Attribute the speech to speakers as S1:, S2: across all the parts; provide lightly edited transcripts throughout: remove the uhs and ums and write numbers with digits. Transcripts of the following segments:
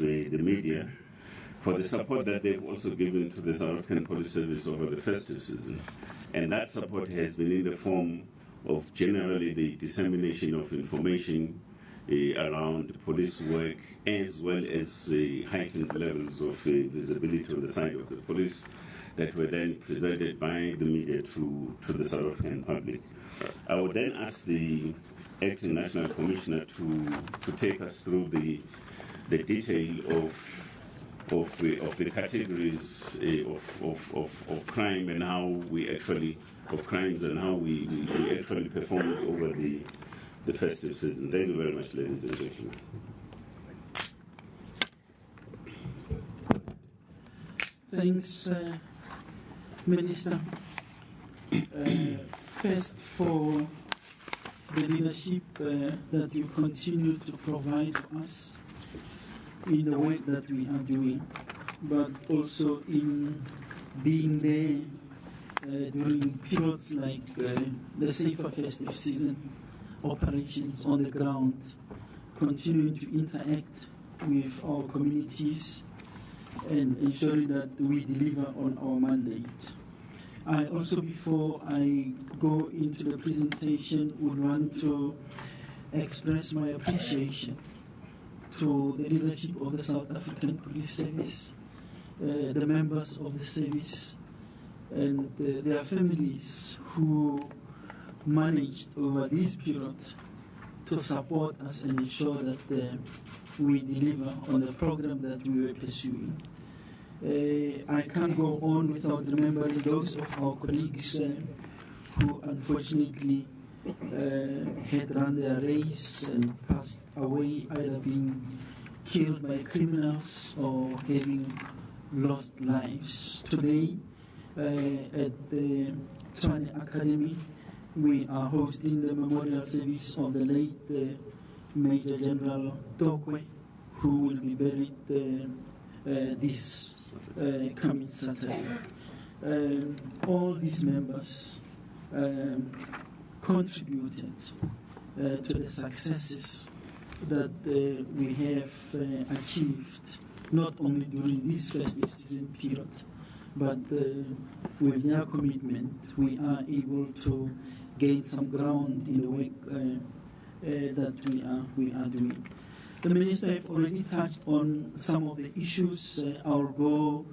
S1: the media for the support that they've also given to the South African Police Service over the festive season. And that support has been in the form of generally the dissemination of information around police work, as well as heightened levels of visibility on the side of the police that were then presented by the media to the South African public. I would then ask the Acting National Commissioner to take us through the detail of the categories of crime and how we actually performed over the festive season. Thank you very much, ladies and gentlemen.
S2: Thanks, Minister. First, for the leadership that you continue to provide to us in the work that we are doing, but also in being there during periods like the Safer Festive season operations on the ground, continuing to interact with our communities and ensuring that we deliver on our mandate. I also, before I go into the presentation, would want to express my appreciation to the leadership of the South African Police Service, the members of the service, and their families who managed over this period to support us and ensure that we deliver on the program that we were pursuing. I can't go on without remembering those of our colleagues who unfortunately had run their race and passed away, either being killed by criminals or having lost lives. Today, at the Tshwane Academy, we are hosting the memorial service of the late Major General Khomotso, who will be buried this coming Saturday. All these members contributed to the successes that we have achieved, not only during this festive season period, but with their commitment, we are able to gain some ground in the work that we are doing. The Minister has already touched on some of the issues. I'll go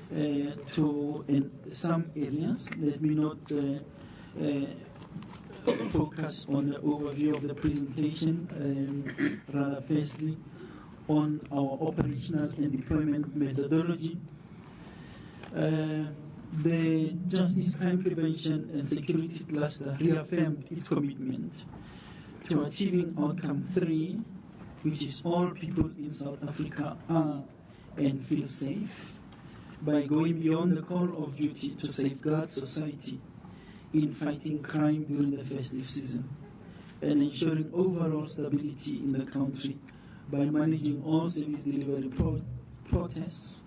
S2: to in some areas. Let me not focus on the overview of the presentation, rather firstly on our operational and deployment methodology. The Justice, Crime Prevention and Security Cluster reaffirmed its commitment to achieving outcome 3, which is all people in South Africa are and feel safe, by going beyond the call of duty to safeguard society in fighting crime during the festive season and ensuring overall stability in the country by managing all service delivery protests,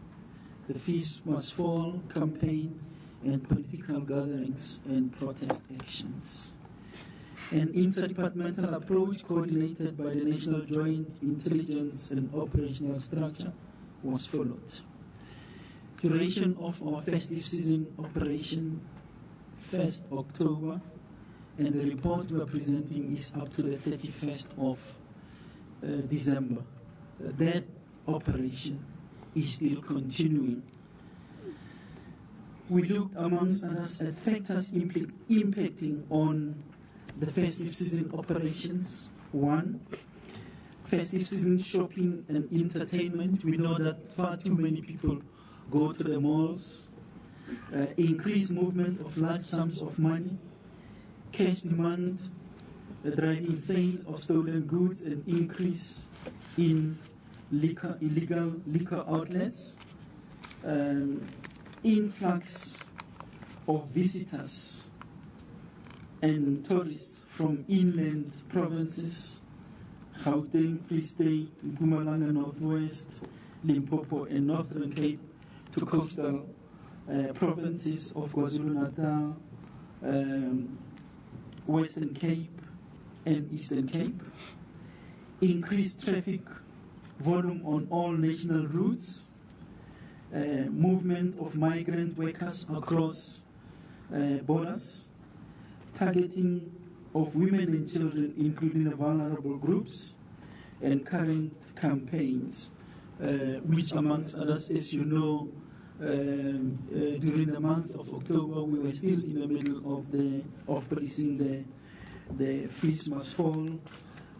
S2: the Feast Must Fall campaign, and political gatherings and protest actions. An interdepartmental approach coordinated by the National Joint Intelligence and Operational Structure was followed. Duration of our festive season operation, 1st October, and the report we are presenting is up to the 31st of December. That operation is still continuing. We looked, amongst others, at factors impacting on the festive season operations. 1, festive season shopping and entertainment. We know that far too many people go to the malls. Increased movement of large sums of money, cash demand, driving sale of stolen goods, and increase in illegal liquor outlets, influx of visitors and tourists from inland provinces, Gauteng, Free State, Mpumalanga, Northwest, Limpopo, and Northern Cape, to coastal provinces of KwaZulu-Natal, Western Cape, and Eastern Cape. Increased traffic volume on all national routes, movement of migrant workers across borders, targeting of women and children, including the vulnerable groups, and current campaigns, which amongst others, as you know, during the month of October, we were still in the middle of policing the fees must fall,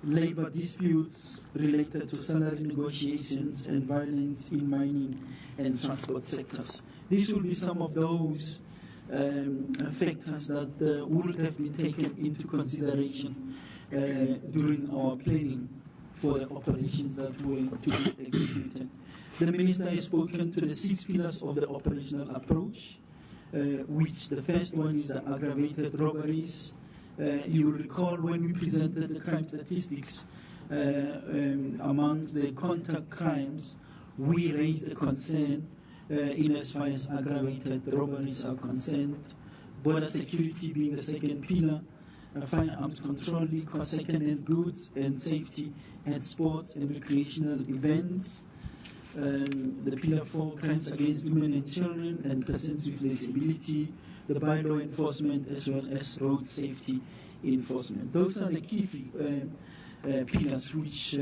S2: labor disputes related to salary negotiations, and violence in mining and transport sectors. These will be some of those factors that would have been taken into consideration during our planning for the operations that were to be executed. The Minister has spoken to the 6 pillars of the operational approach, which the first one is the aggravated robberies. You will recall when we presented the crime statistics amongst the contact crimes, we raised a concern in as far as aggravated robberies are concerned, border security being the second pillar, firearms control, liquor, second-hand goods, and safety at sports and recreational events. The pillar 4, crimes against women and children and persons with disability, the bylaw enforcement, as well as road safety enforcement. Those are the key pillars which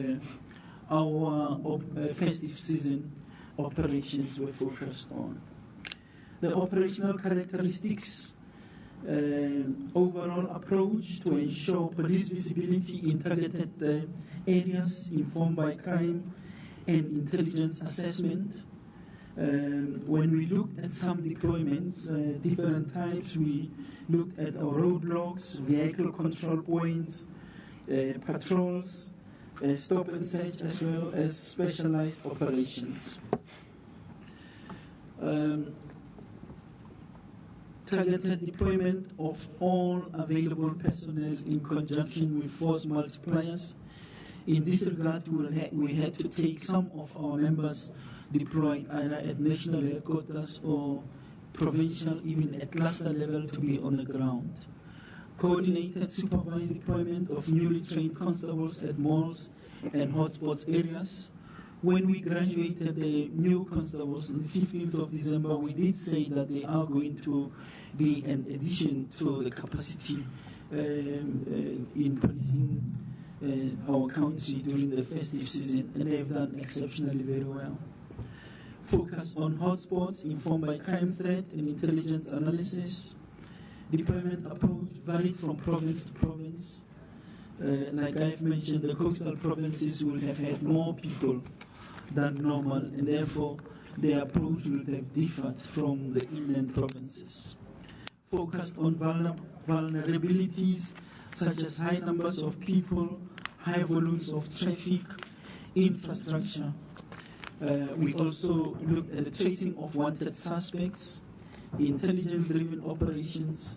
S2: our festive season operations were focused on. The operational characteristics, overall approach to ensure police visibility in targeted areas informed by crime and intelligence assessment. When we looked at some deployments, different types, we looked at our roadblocks, vehicle control points, patrols, stop and search, as well as specialized operations. Targeted deployment of all available personnel in conjunction with force multipliers. In this regard, we had to take some of our members deployed either at national headquarters or provincial, even at cluster level, to be on the ground. Coordinated supervised deployment of newly trained constables at malls and hotspots areas. When we graduated the new constables on the 15th of December, we did say that they are going to be an addition to the capacity in policing our country during the festive season, and they have done exceptionally very well. Focus on hotspots informed by crime threat and intelligence analysis. Deployment approach varied from province to province. Like I've mentioned, the coastal provinces will have had more people than normal, and therefore their approach will have differed from the inland provinces. Focused on vulnerabilities such as high numbers of people, high volumes of traffic, infrastructure. We also looked at the tracing of wanted suspects, intelligence-driven operations.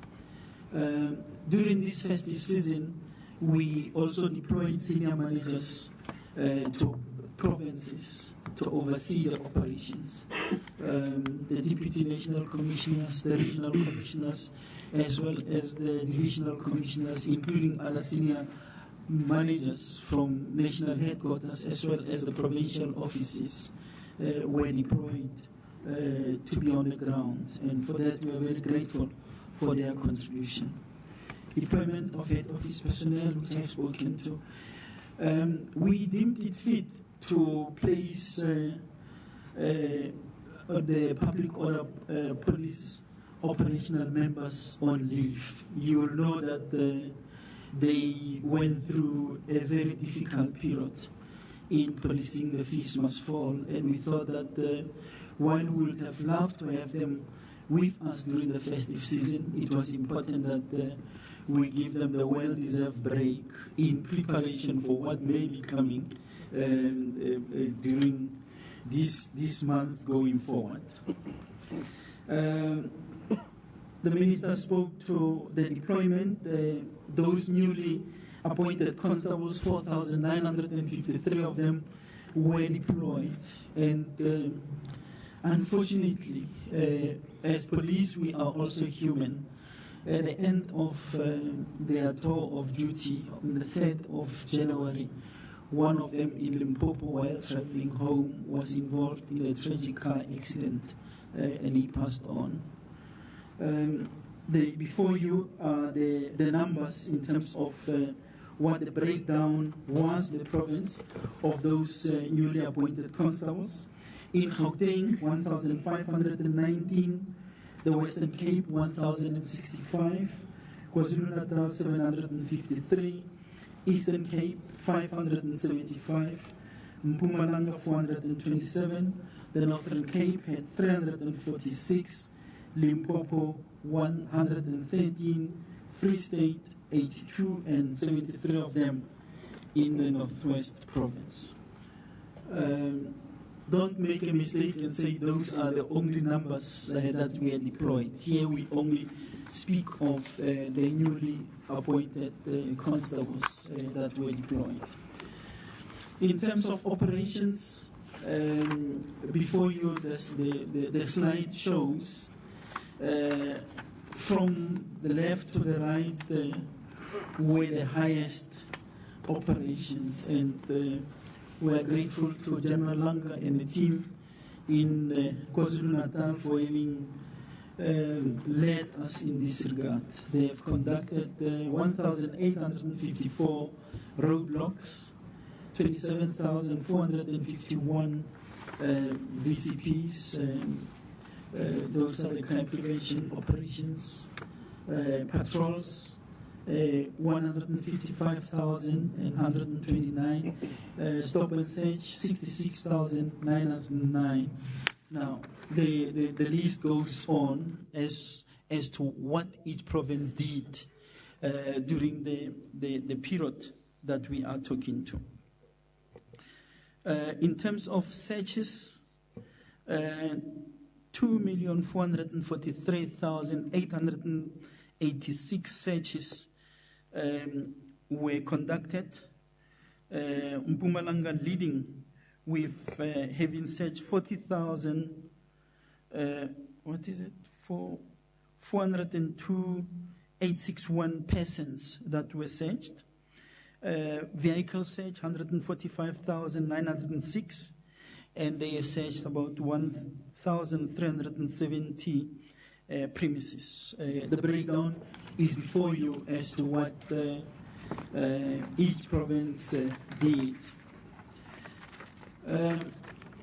S2: During this festive season, we also deployed senior managers to provinces to oversee the operations. The deputy national commissioners, the regional commissioners, as well as the divisional commissioners, including other senior managers from national headquarters, as well as the provincial offices, were deployed to be on the ground. And for that, we are very grateful for their contribution. Deployment of head office personnel, which I have spoken to. We deemed it fit to place the public order police operational members on leave. You will know that they went through a very difficult period in policing the fees must fall, and we thought that while we would have loved to have them with us during the festive season, it was important that we give them the well-deserved break in preparation for what may be coming during this month going forward. The Minister spoke to the deployment. Those newly appointed constables, 4,953 of them were deployed. And unfortunately, as police, we are also human. At the end of their tour of duty on the 3rd of January, One of them in Limpopo, while traveling home, was involved in a tragic car accident and he passed on. Before you are the numbers in terms of what the breakdown was, the province of those newly appointed constables. In Gauteng, 1,519, the Western Cape, 1,065, KwaZulu-Natal, 753, Eastern Cape, 575, Mpumalanga, 427, the Northern Cape had 346, Limpopo, 113, Free State, 82, and 73 of them in the Northwest Province. Don't make a mistake and say those are the only numbers that we are deployed. Here we only speak of the newly appointed constables that were deployed. In terms of operations, before you, the slide shows from the left to the right were the highest operations, and we are grateful to General Langa and the team in KwaZulu-Natal for having led us in this regard. They have conducted 1,854 roadblocks, 27,451 VCPs, those are the crime prevention operations, patrols, 155,129, stop and search, 66,909. Now, the list goes on as to what each province did during the period that we are talking to. In terms of searches, 2,443,886 searches were conducted. Mpumalanga leading with having searched 402,861 persons that were searched. Vehicle search, 145,906, and they have searched about 1,370 premises. The breakdown is before you as to what each province did.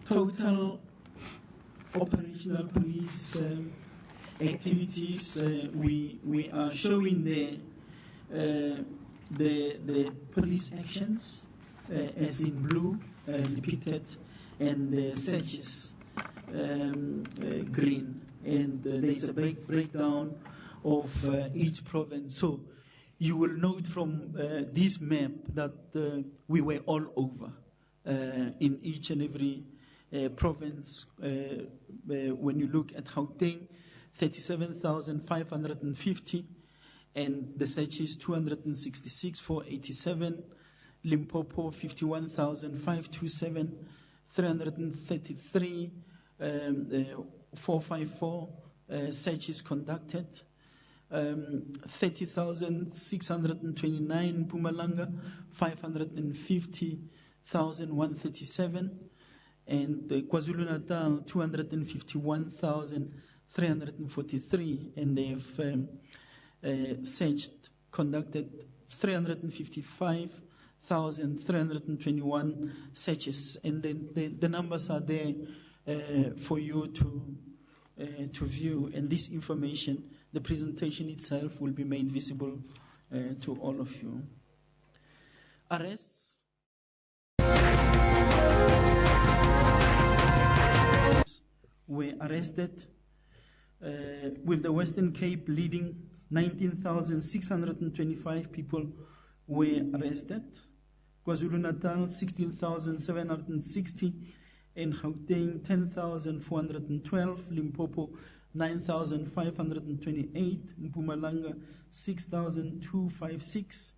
S2: Total operational police activities, we are showing the police actions as in blue depicted, and the searches green, and there's a breakdown of each province. So you will note from this map that we were all over in each and every province. When you look at Gauteng, 37,550, and the searches 266,487. Limpopo, 51,527, 333, 454 searches conducted. 30,629 Mpumalanga, 550,137, and KwaZulu-Natal 251,343, and they have conducted 355,321 searches, and the numbers are there for you to view, and this information, the presentation itself, will be made visible to all of you. Arrests. Were arrested, with the Western Cape leading. 19,625 people were arrested. KwaZulu-Natal 16,760, and Gauteng 10,412, Limpopo 9,528, Mpumalanga 6,256,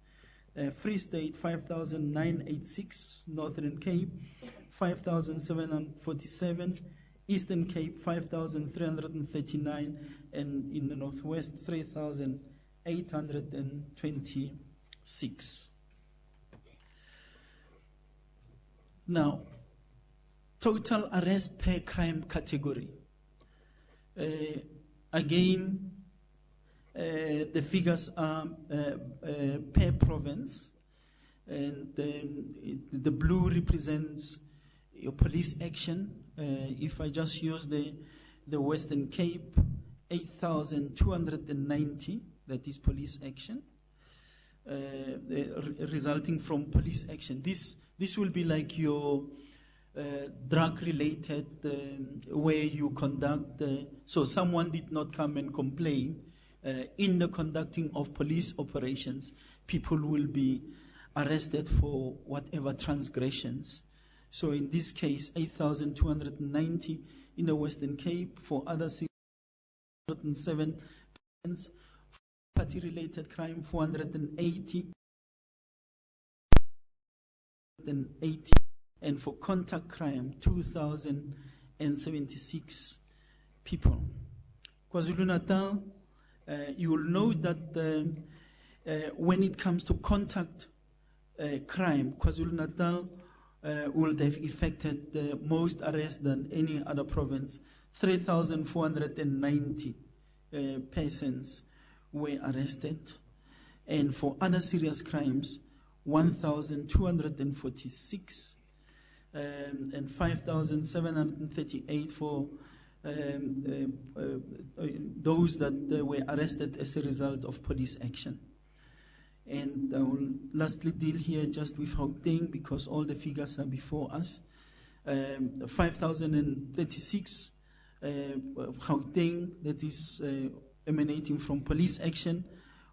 S2: Free State 5,986, Northern Cape 5,747, Eastern Cape 5,339, and in the Northwest 3,826. Now, total arrests per crime category. Again, the figures are per province, and the blue represents your police action. If I just use the Western Cape, 8,290, that is police action, resulting from police action. This will be like your drug-related, where you conduct, so someone did not come and complain. In the conducting of police operations, people will be arrested for whatever transgressions. So in this case, 8,290 in the Western Cape. For other 607 party-related crime, 480, and for contact crime, 2,076 people. KwaZulu-Natal, you will know that when it comes to contact crime, KwaZulu-Natal would have effected the most arrests than any other province. 3,490 persons were arrested. And for other serious crimes, 1,246 and 5,738 for those that were arrested as a result of police action. And I will lastly deal here just with Gauteng, because all the figures are before us. 5,036 Gauteng, that is emanating from police action.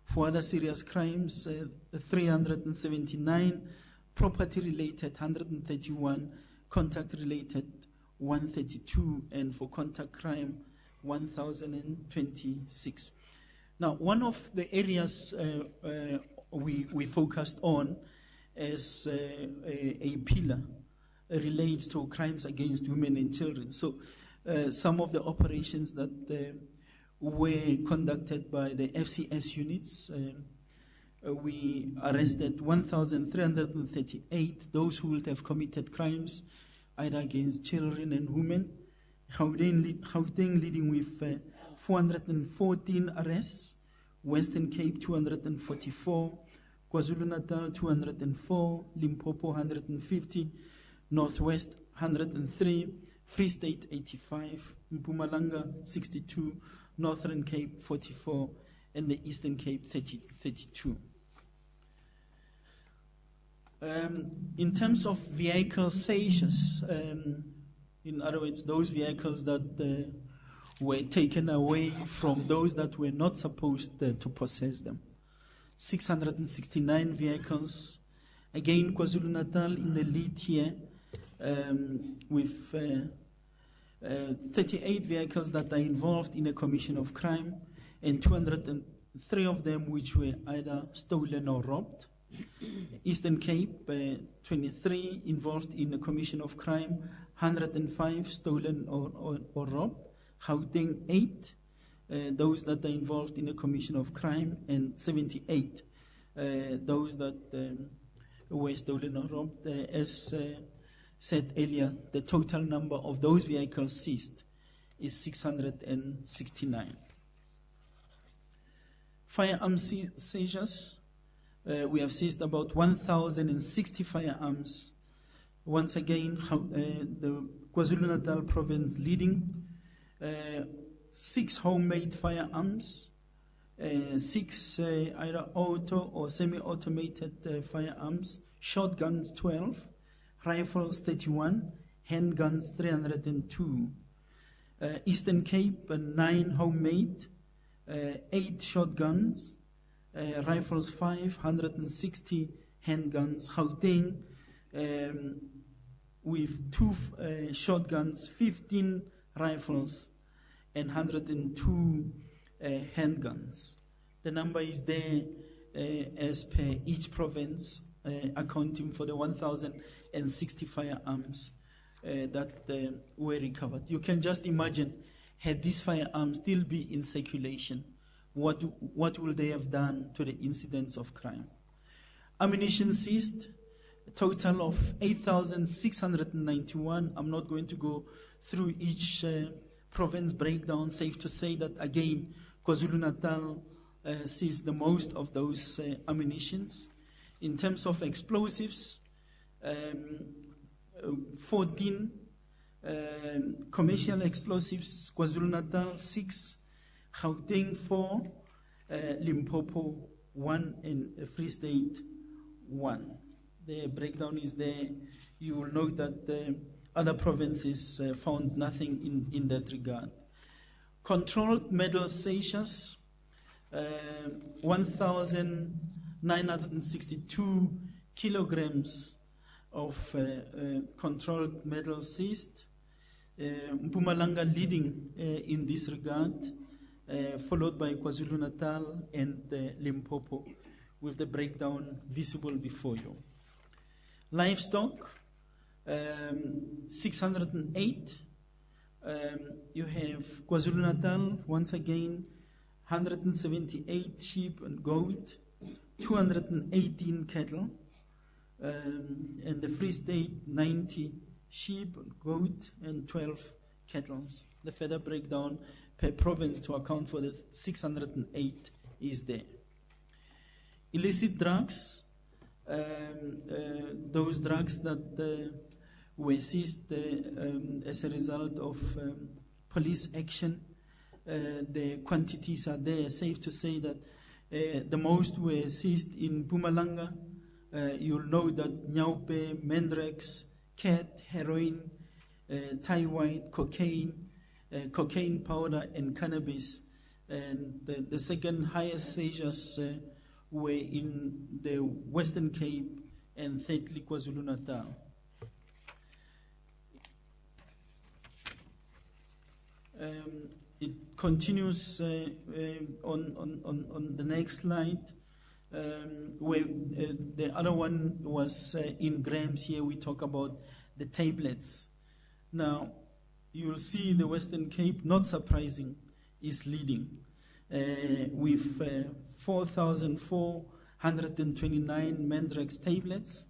S2: For other serious crimes, 379, property-related 131, contact-related 132, and for contact crime 1,026. Now, one of the areas we focused on as a pillar relates to crimes against women and children. So some of the operations that were conducted by the FCS units, we arrested 1,338 those who would have committed crimes either against children and women. Gauteng leading with 414 arrests, Western Cape 244, KwaZulu-Natal 204, Limpopo 150, Northwest 103, Free State 85, Mpumalanga 62, Northern Cape 44, and the Eastern Cape 32. In terms of vehicle seizures, in other words, those vehicles that were taken away from those that were not supposed to possess them. 669 vehicles. Again, KwaZulu-Natal in the lead here, with 38 vehicles that are involved in a commission of crime, and 203 of them which were either stolen or robbed. Eastern Cape, 23 involved in a commission of crime, 105 stolen or robbed. Gauteng, 8, those that are involved in a commission of crime, and 78, those that were stolen or robbed. As said earlier, the total number of those vehicles seized is 669. Firearm seizures. We have seized about 1,060 firearms. Once again, the KwaZulu-Natal province leading. 6 homemade firearms, 6 either auto or semi-automated firearms, shotguns 12, rifles 31, handguns 302. Eastern Cape, 9 homemade, 8 shotguns, rifles 5, 160 handguns. Gauteng with 2 shotguns, 15 rifles, and 102 handguns. The number is there as per each province, accounting for the 1,060 firearms that were recovered. You can just imagine, had these firearms still be in circulation, what will they have done to the incidents of crime? Ammunition seized, a total of 8,691. I'm not going to go through each province breakdown. Safe to say that, again, KwaZulu-Natal sees the most of those ammunitions. In terms of explosives, 14 commercial explosives, KwaZulu-Natal 6, Gauteng 4, Limpopo 1, and Free State 1. The breakdown is there. You will note that other provinces found nothing in that regard. Controlled metal seizures, 1,962 kilograms of controlled metal seized. Mpumalanga leading in this regard, followed by KwaZulu-Natal and Limpopo, with the breakdown visible before you. Livestock, 608. You have KwaZulu-Natal, once again, 178 sheep and goat, 218 cattle, and the Free State, 90 sheep, goat, and 12 cattle. The further breakdown per province to account for the 608 is there. Illicit drugs, those drugs that were seized as a result of police action, the quantities are there. Safe to say that the most were seized in Mpumalanga. You'll know that Nyaupe, Mendrax, cat, heroin, Thai-white, cocaine powder, and cannabis. And the second highest seizures were in the Western Cape, and thirdly KwaZulu-Natal. It continues on the next slide, where the other one was in grams. Here we talk about the tablets. Now, you will see the Western Cape, not surprising, is leading with 4,429 Mendrax tablets,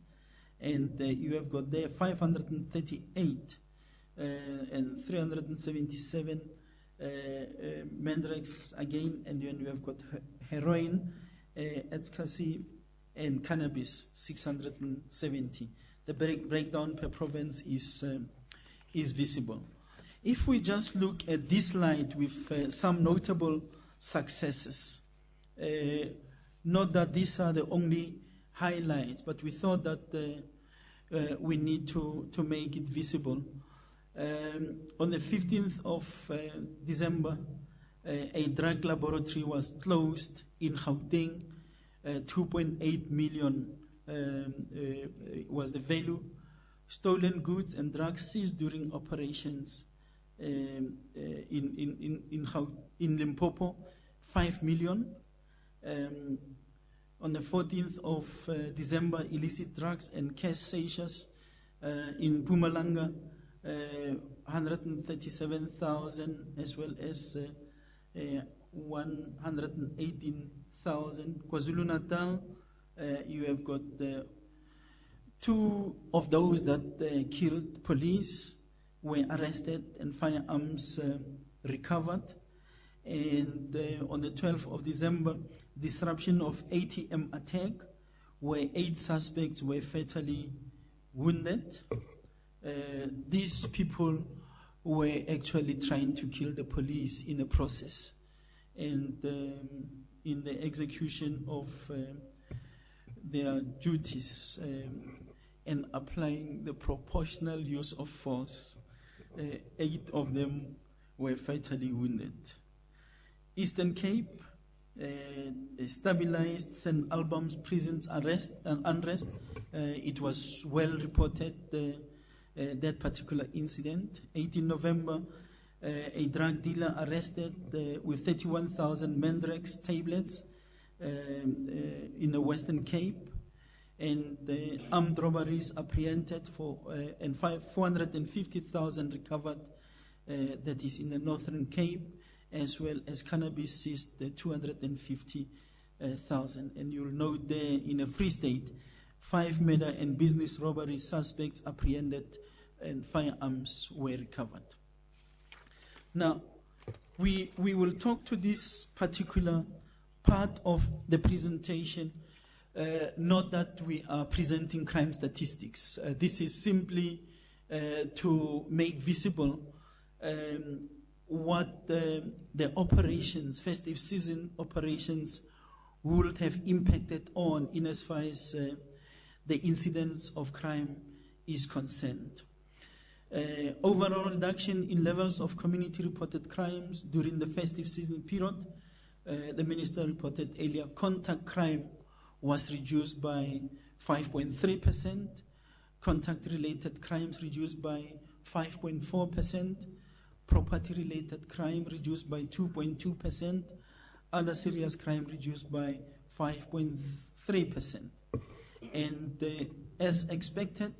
S2: and you have got there 538 and 377 Mendrax again, and then you have got heroin, ecstasy, and cannabis, 670. The breakdown per province is visible. If we just look at this slide with some notable successes, not that these are the only highlights, but we thought that we need to make it visible. On the 15th of December, a drug laboratory was closed in Gauteng. 2.8 million was the value. Stolen goods and drugs seized during operations in Limpopo, 5 million. On the 14th of December, illicit drugs and cash seizures in Mpumalanga, 137,000, as well as 118,000. KwaZulu-Natal, you have got two of those that killed police were arrested and firearms recovered. And on the 12th of December, disruption of ATM attack, where 8 suspects were fatally wounded. These people were actually trying to kill the police in the process, and in the execution of their duties and applying the proportional use of force, 8 of them were fatally wounded. Eastern Cape, stabilized St. Albans prisons unrest. It was well reported, that particular incident. 18 November, a drug dealer arrested with 31,000 Mendrax tablets in the Western Cape, and armed robberies apprehended for and 450,000 recovered, that is in the Northern Cape, as well as cannabis seized 250,000. And you'll note there in a Free State, 5 murder and business robbery suspects apprehended, and firearms were recovered. Now, we will talk to this particular part of the presentation, not that we are presenting crime statistics. This is simply to make visible what the operations, festive season operations, would have impacted on in as far as the incidence of crime is concerned. Overall reduction in levels of community-reported crimes during the festive season period. The minister reported earlier, contact crime was reduced by 5.3%, contact-related crimes reduced by 5.4%, property-related crime reduced by 2.2%, other serious crime reduced by 5.3%. And as expected,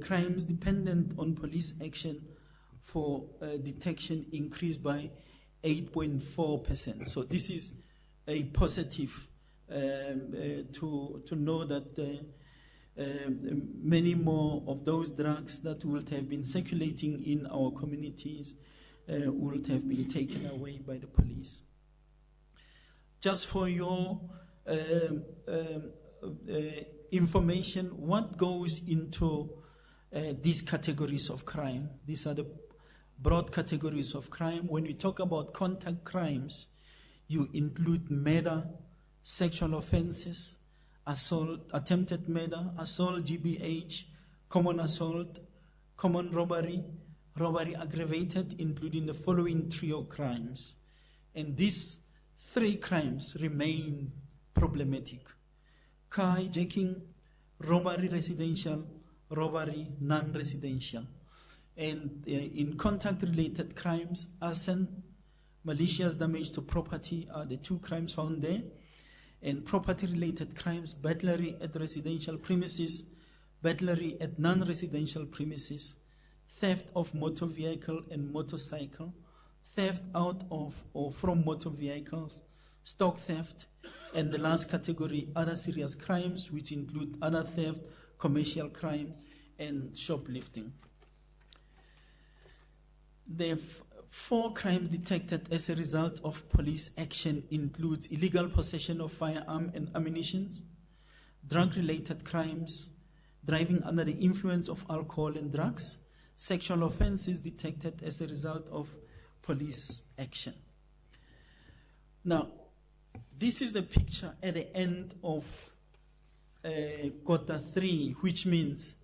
S2: crimes dependent on police action for detection increased by 8.4%. So this is a positive to know that many more of those drugs that would have been circulating in our communities would have been taken away by the police. Just for your information, what goes into these categories of crime? These are the broad categories of crime. When we talk about contact crimes, you include murder, sexual offenses, assault, attempted murder, assault, GBH, common assault, common robbery, robbery aggravated, including the following trio crimes. And these 3 crimes remain problematic: car hijacking, robbery residential, robbery non-residential. And in contact-related crimes, arson, malicious damage to property are the 2 crimes found there. And property-related crimes, burglary at residential premises, burglary at non-residential premises, theft of motor vehicle and motorcycle, theft out of or from motor vehicles, stock theft, and the last category, other serious crimes, which include other theft, commercial crime, and shoplifting. The 4 crimes detected as a result of police action includes illegal possession of firearm and ammunition, drug-related crimes, driving under the influence of alcohol and drugs, sexual offenses detected as a result of police action. Now, this is the picture at the end of quarter 3, which means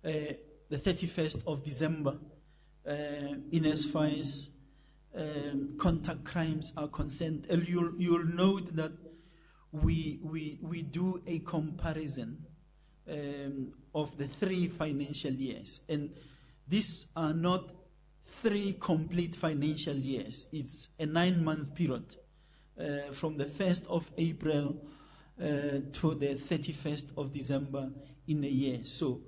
S2: the 31st of December, in as far as contact crimes are concerned. And you'll note that we do a comparison of the 3 financial years. And these are not 3 complete financial years. It's a 9-month period from the 1st of April to the 31st of December in a year. So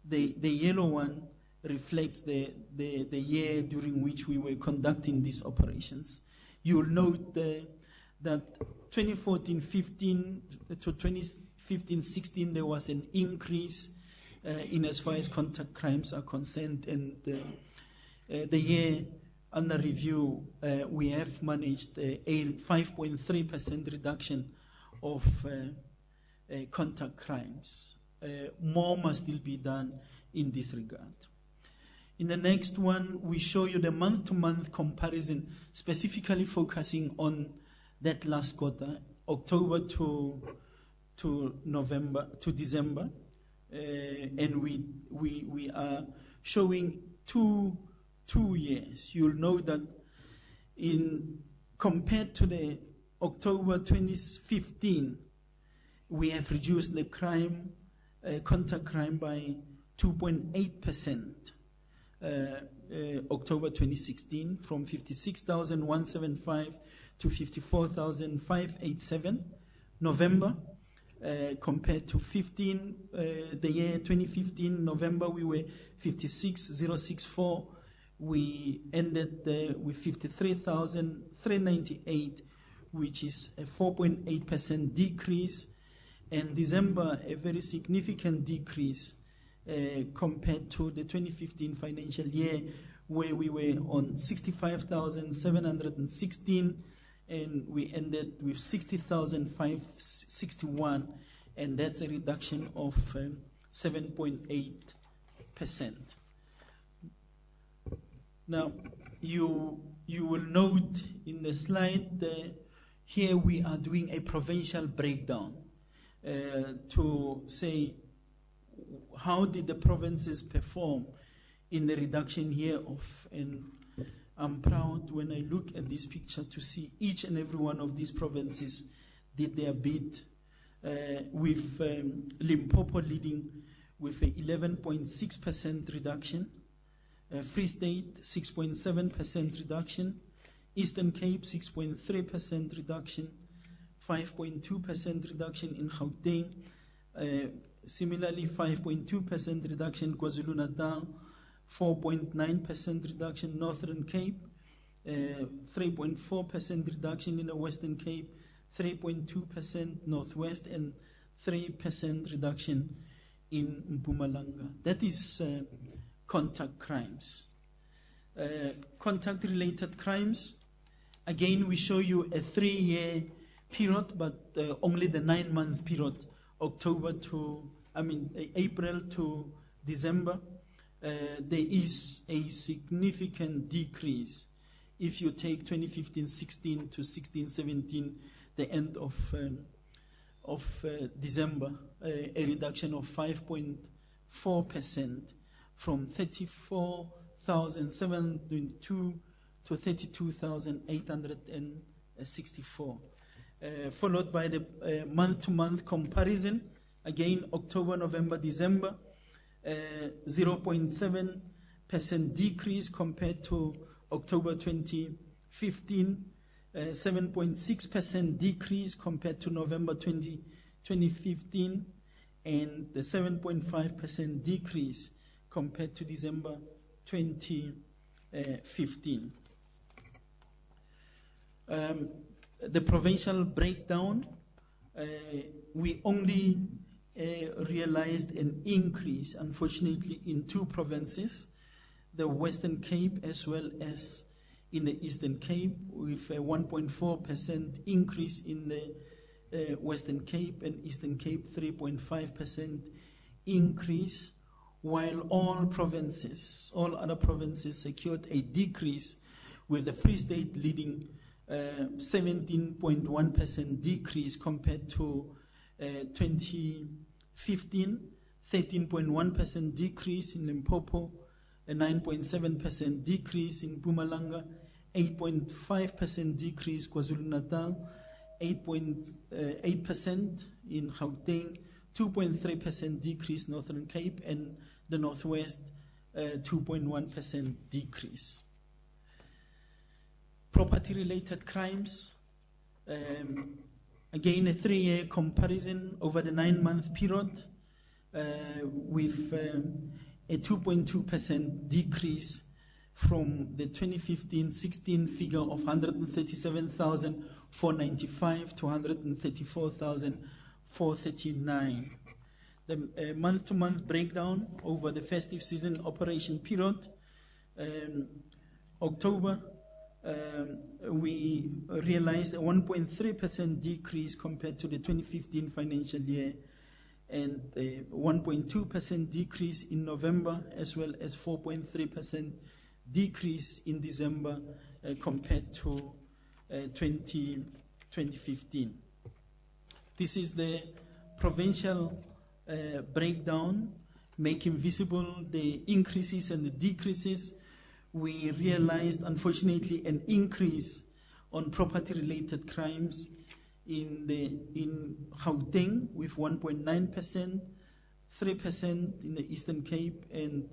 S2: the yellow one reflects the year during which we were conducting these operations. You'll note that 2014-15 to 2015-16 there was an increase in as far as contact crimes are concerned, and the year under review we have managed a 5.3% reduction of contact crimes. More must still be done in this regard. In the next one, we show you the month-to-month comparison, specifically focusing on that last quarter, October to November to December, and we are showing two years. You'll know that compared to the October 2015, we have reduced the crime, contact crime by 2.8%. October 2016, from 56,175 to 54,587. November, compared to the year 2015, November, we were 56,064. We ended with 53,398, which is a 4.8% decrease. and December a very significant decrease compared to the 2015 financial year, where we were on 65,716 and we ended with 60,561, and that's a reduction of 7.8%. Now, you will note in the slide here we are doing a provincial breakdown to say how did the provinces perform in the reduction here of, and I'm proud when I look at this picture to see each and every one of these provinces did their bit, with Limpopo leading with a 11.6% reduction, Free State 6.7% reduction, Eastern Cape 6.3% reduction, 5.2% reduction in Gauteng, similarly 5.2% reduction KwaZulu-Natal, 4.9% reduction Northern Cape, 3.4% reduction in the Western Cape, 3.2% Northwest, and 3% reduction in Mpumalanga. That is contact crimes. Contact-related crimes, again, we show you a 3-year period, but only the 9-month period, April to December. There is a significant decrease if you take 2015-16 to 16-17, the end of December, a reduction of 5.4% from 34,722 to 32,864. Followed by the month-to-month comparison, again, October, November, December, 0.7% decrease compared to October 2015, 7.6% decrease compared to November 2015, and the 7.5% decrease compared to December 2015. The provincial breakdown, we only realized an increase, unfortunately, in 2 provinces, the Western Cape as well as in the Eastern Cape, with a 1.4% increase in the Western Cape, and Eastern Cape 3.5% increase, while all other provinces secured a decrease, with the Free State leading 17.1% decrease compared to 2015, 13.1% decrease in Limpopo, a 9.7% decrease in Mpumalanga, 8.5% decrease KwaZulu-Natal, 8.8% in Gauteng, 2.3% decrease Northern Cape, and the Northwest 2.1% decrease. Property-related crimes, again a 3-year comparison over the 9-month period, with a 2.2% decrease from the 2015-16 figure of 137,495 to 134,439. The month-to-month breakdown over the festive season operation period, October, we realized a 1.3% decrease compared to the 2015 financial year, and a 1.2% decrease in November, as well as 4.3% decrease in December compared to 2015. This is the provincial breakdown, making visible the increases and the decreases. We realized, unfortunately, an increase on property-related crimes in Gauteng with 1.9%, 3% in the Eastern Cape, and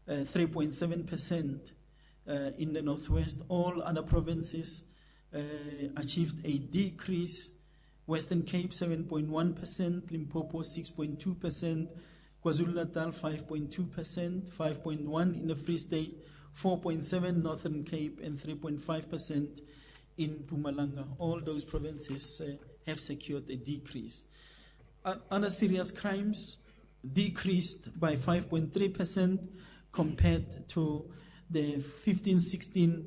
S2: 3.7% in the Northwest. All other provinces achieved a decrease. Western Cape 7.1%, Limpopo 6.2%, KwaZulu-Natal 5.2%, 5.1% in the Free State, 4.7% Northern Cape, and 3.5% in Mpumalanga. All those provinces have secured a decrease. Other serious crimes decreased by 5.3% compared to the 15-16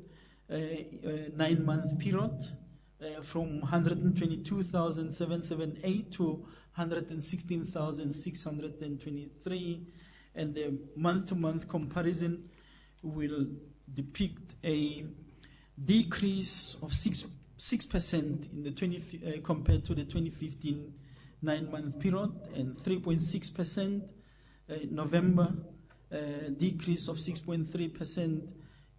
S2: 9-month period, from 122,778 to 116,623, and the month-to-month comparison will depict a decrease of 6% in the compared to the 2015 9-month period, and 3.6% November, decrease of 6.3%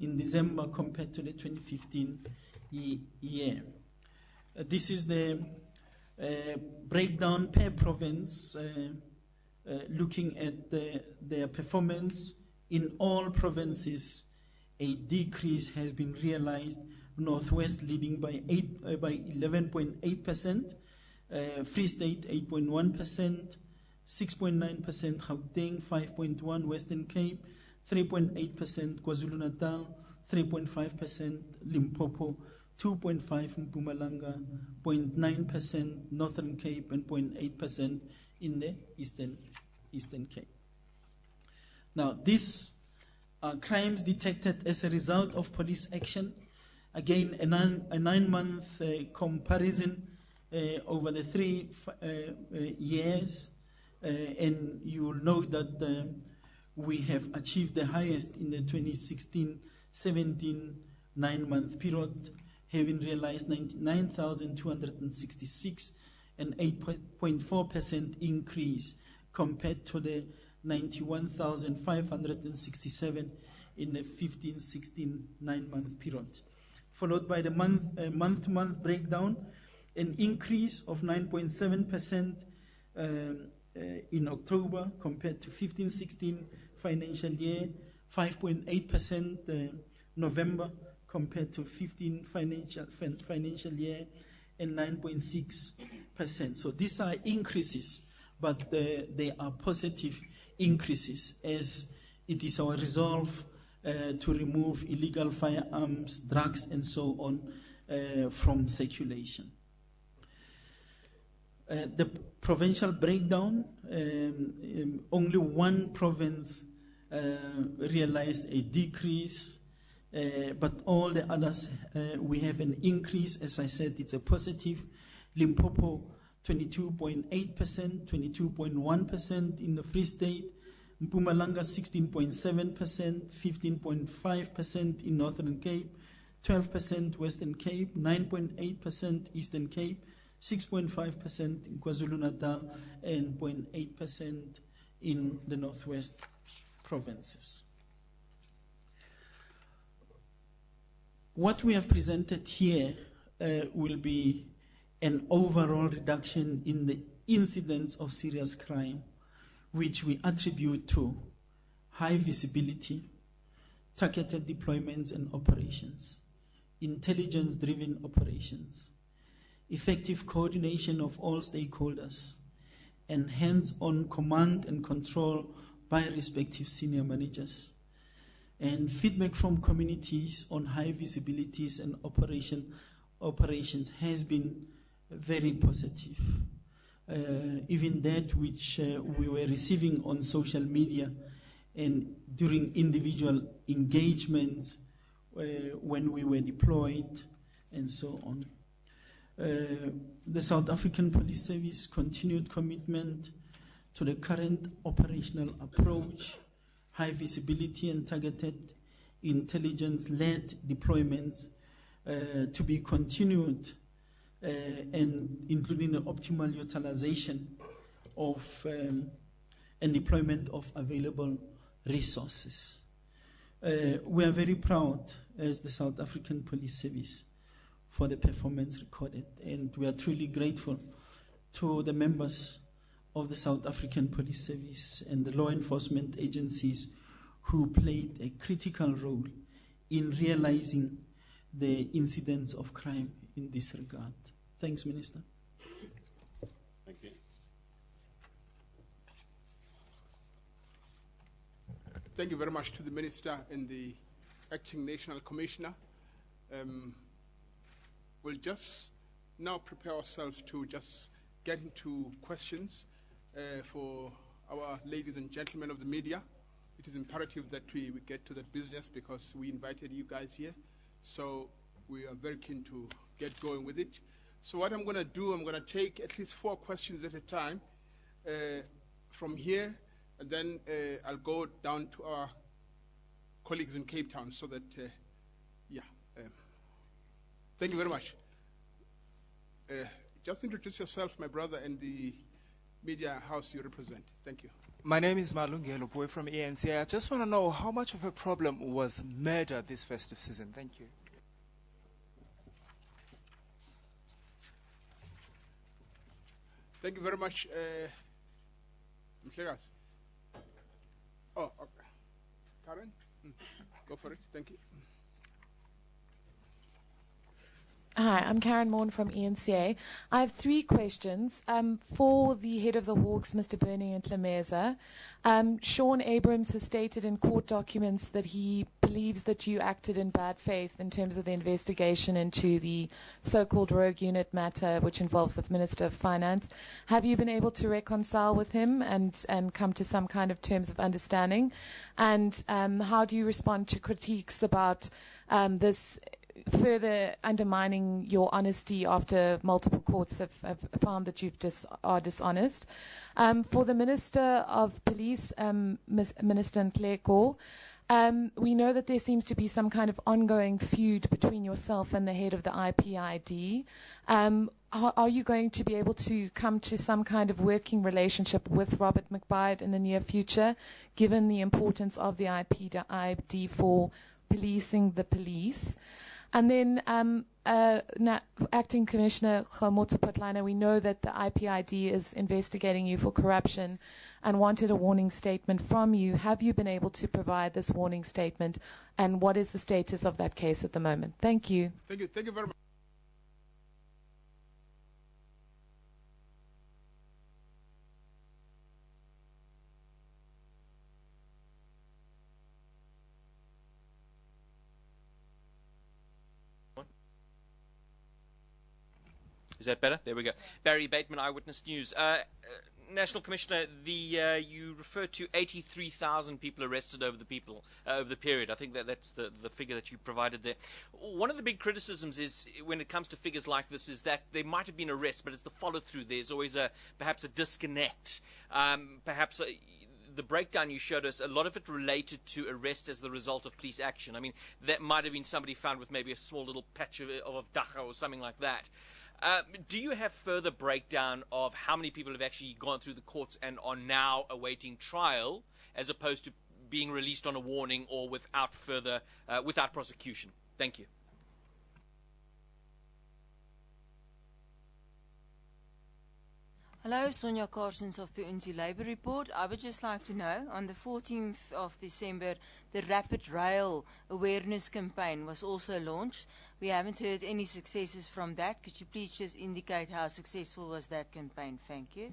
S2: in December compared to the 2015 year. This is the breakdown per province, looking at their performance. In all provinces, a decrease has been realized. Northwest leading by 11.8%, Free State 8.1%, 6.9% Gauteng, 5.1% Western Cape, 3.8% KwaZulu-Natal, 3.5% Limpopo, 2.5% Mpumalanga, 0.9% Northern Cape, and 0.8% in the Eastern Cape. Now, these are crimes detected as a result of police action. Again, a 9-month comparison over the 3 years, and you will note that we have achieved the highest in the 2016-17 9-month period, having realized 99,266, an 8.4% increase compared to the 91,567 in the 15-16 9-month period. Followed by the month-to-month breakdown, an increase of 9.7% in October compared to 15-16 financial year, 5.8% November compared to 15 financial year, and 9.6%. So these are increases, but they are positive increases, as it is our resolve to remove illegal firearms, drugs, and so on from circulation. The provincial breakdown, only one province realized a decrease, but all the others, we have an increase. As I said, it's a positive. Limpopo, 22.8%, 22.1% in the Free State. Mpumalanga, 16.7%, 15.5% in Northern Cape, 12% Western Cape, 9.8% Eastern Cape, 6.5% in KwaZulu-Natal, and 0.8% in the Northwest provinces. What we have presented here will be an overall reduction in the incidence of serious crime, which we attribute to high visibility, targeted deployments and operations, intelligence-driven operations, effective coordination of all stakeholders, and hands-on command and control by respective senior managers, and feedback from communities on high visibilities and operations has been very positive. Even that which we were receiving on social media and during individual engagements when we were deployed and so on. The South African Police Service continued commitment to the current operational approach, high visibility and targeted intelligence-led deployments to be continued, and including the optimal utilization of and deployment of available resources. We are very proud as the South African Police Service for the performance recorded, and we are truly grateful to the members of the South African Police Service and the law enforcement agencies who played a critical role in realizing the incidents of crime in this regard. Thanks, Minister.
S1: Thank you.
S3: Thank you very much to the Minister and the Acting National Commissioner. We'll just now prepare ourselves to just get into questions. for our ladies and gentlemen of the media. It is imperative that we get to that business because we invited you guys here. So we are very keen to get going with it. So what I'm going to do, I'm going to take at least 4 questions at a time from here, and then I'll go down to our colleagues in Cape Town so that, thank you very much. Just introduce yourself, my brother, and the media house you represent. Thank you.
S4: My name is Malungelo Boy from ANC. I just want to know how much of a problem was murder this festive season. Thank you.
S3: Thank you very much, Mhlekas. Oh, okay. Karen, go for it. Thank you.
S5: Hi, I'm Karen Morn from ENCA. I have 3 questions. For the head of the Hawks, Mr. Bernie Ntlemeza, Sean Abrams has stated in court documents that he believes that you acted in bad faith in terms of the investigation into the so-called rogue unit matter, which involves the Minister of Finance. Have you been able to reconcile with him and come to some kind of terms of understanding? And how do you respond to critiques about this further undermining your honesty after multiple courts have found that you are dishonest? For the Minister of Police, Minister Nhleko, we know that there seems to be some kind of ongoing feud between yourself and the head of the IPID. Are you going to be able to come to some kind of working relationship with Robert McBride in the near future, given the importance of the IPID for policing the police? And then Acting Commissioner Khomotso Phahlane, we know that the IPID is investigating you for corruption and wanted a warning statement from you. Have you been able to provide this warning statement, and what is the status of that case at the moment? Thank you.
S3: Thank you. Thank you very much.
S6: Is that better? There we go. Barry Bateman, Eyewitness News. National Commissioner, you referred to 83,000 people arrested over the period. I think that's the figure that you provided there. One of the big criticisms is, when it comes to figures like this, is that there might have been arrests, but it's the follow-through. There's always perhaps a disconnect. The breakdown you showed us, a lot of it related to arrest as the result of police action. I mean, that might have been somebody found with maybe a small little patch of dacha or something like that. Do you have further breakdown of how many people have actually gone through the courts and are now awaiting trial, as opposed to being released on a warning or without prosecution? Thank you.
S7: Hello, Sonia Carsons of the UNZI Labour Report. I would just like to know, on the 14th of December, the Rapid Rail Awareness Campaign was also launched. We haven't heard any successes from that. Could you please just indicate how successful was that campaign? Thank you.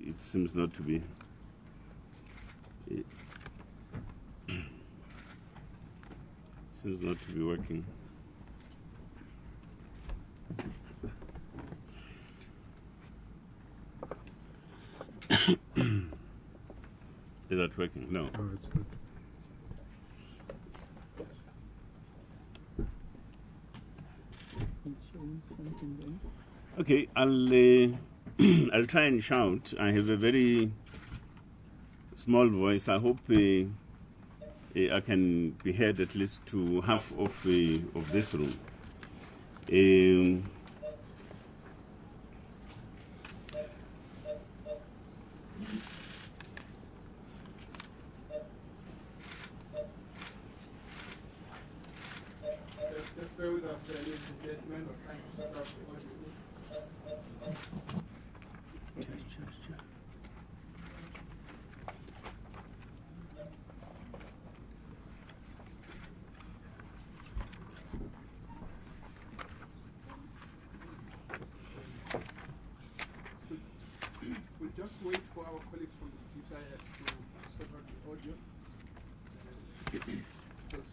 S1: It seems not to be. Seems not to be working. Is that working? No.
S8: Oh, it's not.
S1: Okay, I'll try and shout. I have a very small voice. I hope I can be heard at least to half of this room.
S3: Let's bear with us, ladies and gentlemen. We're trying to set up the audio. Because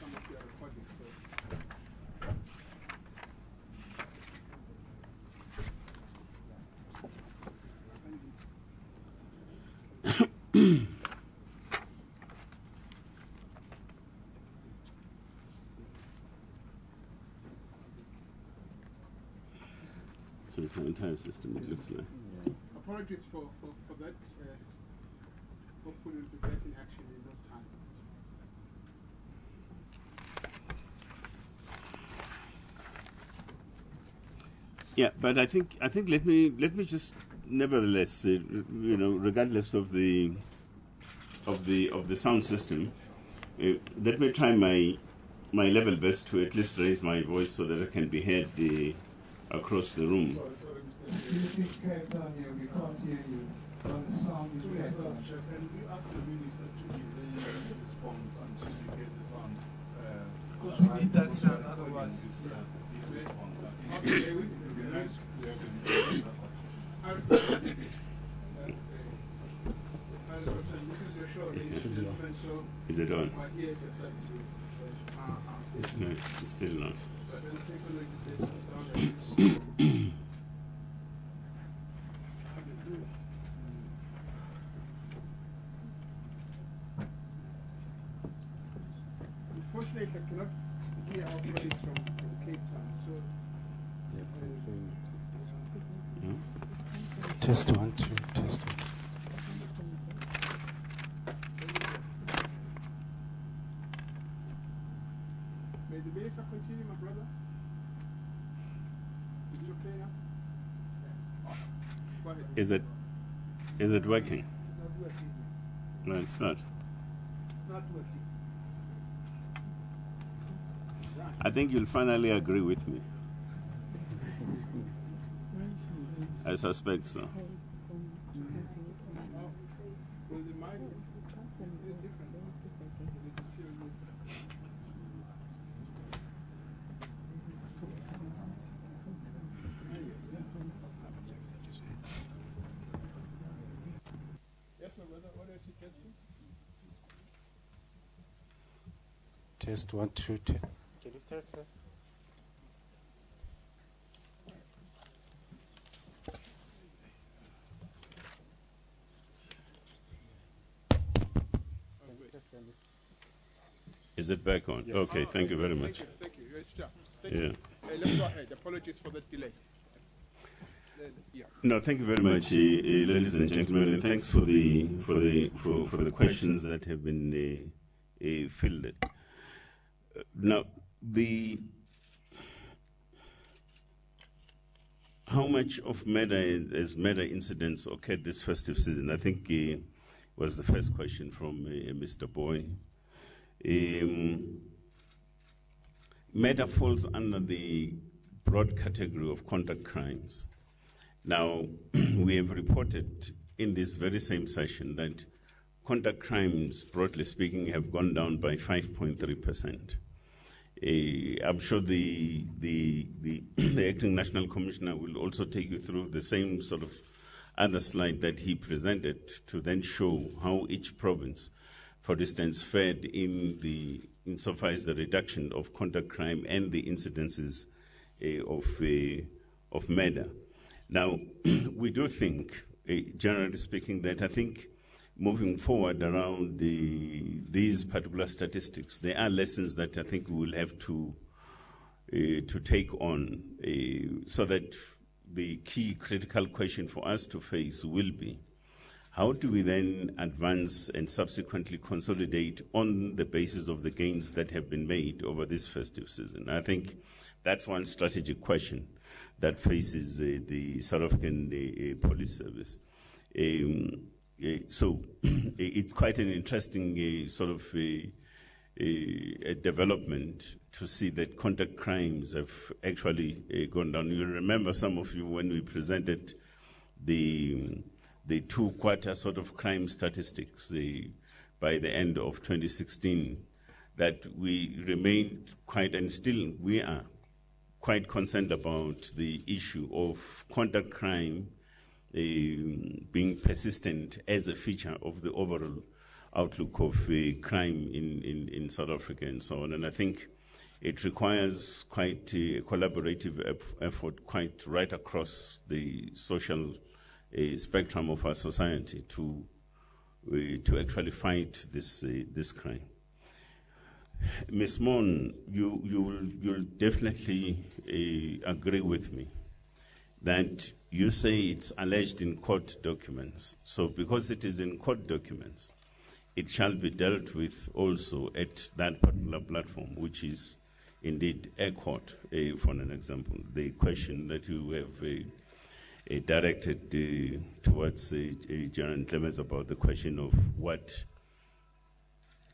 S3: some of you are recording, so.
S1: So it's an entire system, it looks like.
S3: Apologies for that. Hopefully we'll be back in action in no time.
S1: Yeah, but I think let me just nevertheless, regardless of the sound system, let me try my level best to at least raise my voice so that I can be heard across the room.
S8: Sorry, Mr. If you kept on here, we can't hear you. On the sound is better.
S9: And we asked the minister to delay his response until we get the sound.
S8: Because we need that sound, otherwise
S9: his response.
S3: Okay,
S9: It would be nice to have him.
S1: Is it on? No, it's still not.
S3: Unfortunately, I cannot hear our colleagues from Cape Town, so.
S8: Test 1, 2, test 1.
S3: May the minister continue, my brother? Is it okay now? Go ahead.
S1: Is it working?
S3: It's not working.
S1: No, it's not.
S3: It's not working.
S1: I think you'll finally agree with me. I suspect so.
S3: Well, the mic is different. Yes, my brother, what are you suggesting?
S8: Test 1, 2, test.
S10: Can you start, sir?
S1: Is it back on? Okay, thank you very much.
S3: Thank you. You're a star. Thank you. Let's go ahead. Apologies for that delay. Yeah.
S1: No, thank you very much, ladies and gentlemen, and thanks for the questions that have been fielded. Now, how much of murder incidents occurred this festive season? I think was the first question from Mr. Boy. Murder falls under the broad category of conduct crimes. Now, we have reported in this very same session that conduct crimes, broadly speaking, have gone down by 5.3%. I'm sure the acting national commissioner will also take you through the same sort of other slide that he presented to then show how each province, for instance, fared insofar as the reduction of conduct crime and the incidences of murder. Now, we do think, generally speaking, that I think moving forward around these particular statistics, there are lessons that I think we will have to take on so that the key critical question for us to face will be, how do we then advance and subsequently consolidate on the basis of the gains that have been made over this festive season? I think that's one strategic question that faces the South African Police Service. So it's quite an interesting sort of a development to see that conduct crimes have actually gone down. You remember, some of you, when we presented the 2-quarter sort of crime statistics by the end of 2016, that we remained quite, and still we are quite concerned about the issue of conduct crime being persistent as a feature of the overall outlook of crime in South Africa and so on. And I think it requires quite a collaborative effort quite right across the social spectrum of our society to actually fight this crime. Ms. Mon, you'll definitely agree with me that you say it's alleged in court documents. So because it is in court documents, it shall be dealt with also at that particular platform, which is indeed a court, for an example. The question that you have directed towards General Khomotso about the question of what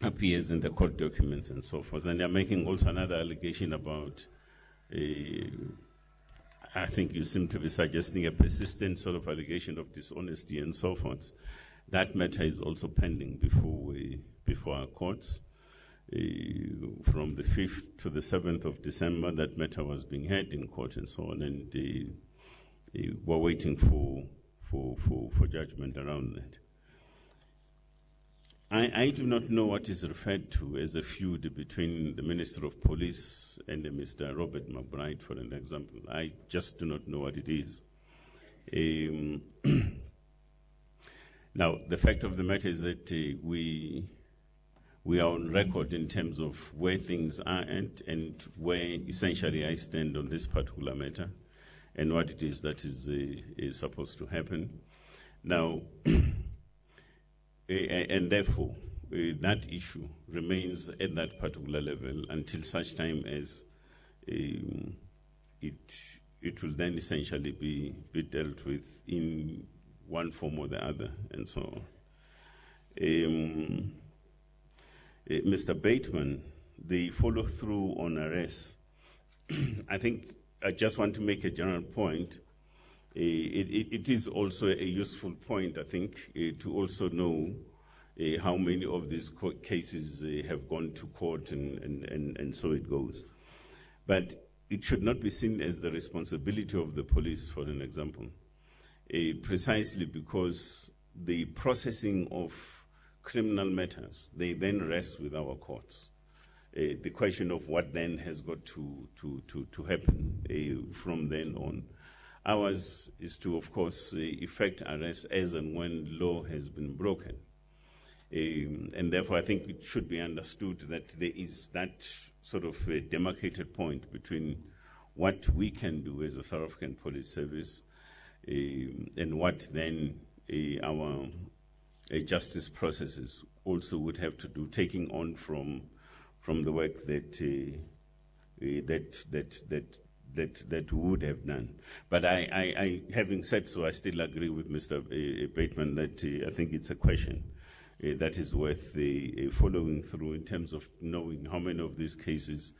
S1: appears in the court documents and so forth. And they're making also another allegation about, I think you seem to be suggesting a persistent sort of allegation of dishonesty and so forth. That matter is also pending before our courts. From the 5th to the 7th of December, that matter was being heard in court and so on, and we're waiting for judgment around that. I do not know what is referred to as a feud between the Minister of Police and Mr. Robert McBride, for an example. I just do not know what it is. Now, the fact of the matter is that we are on record in terms of where things are at and where essentially I stand on this particular matter and what it is that is supposed to happen. Now, and therefore, that issue remains at that particular level until such time as it will then essentially be dealt with in one form or the other, and so on. Mr. Bateman, the follow-through on arrests, I think I just want to make a general point. It is also a useful point, I think, to also know how many of these cases have gone to court and so it goes. But it should not be seen as the responsibility of the police, for an example, precisely because the processing of criminal matters, they then rest with our courts. The question of what then has got to happen from then on. Ours is to, of course, effect arrest as and when law has been broken. And therefore, I think it should be understood that there is that sort of demarcated point between what we can do as a South African Police Service and what then our justice processes also would have to do, taking on from the work that we would have done. But I having said so, I still agree with Mr. Bateman that I think it's a question that is worth following through in terms of knowing how many of these cases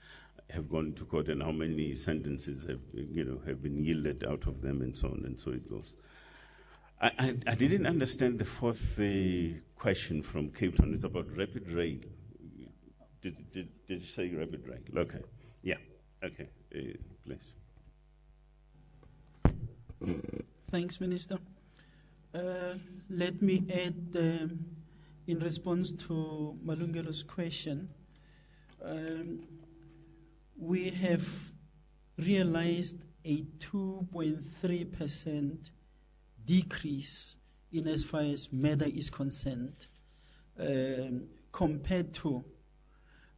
S1: have gone to court and how many sentences have been yielded out of them, and so on, and so it goes. I didn't understand the fourth question from Cape Town. It's about rapid rail. Did you say rapid rail? Okay. Yeah. Okay. Please.
S2: Thanks, Minister. Let me add, in response to Malungelo's question, we have realized a 2.3% decrease in as far as murder is concerned, compared to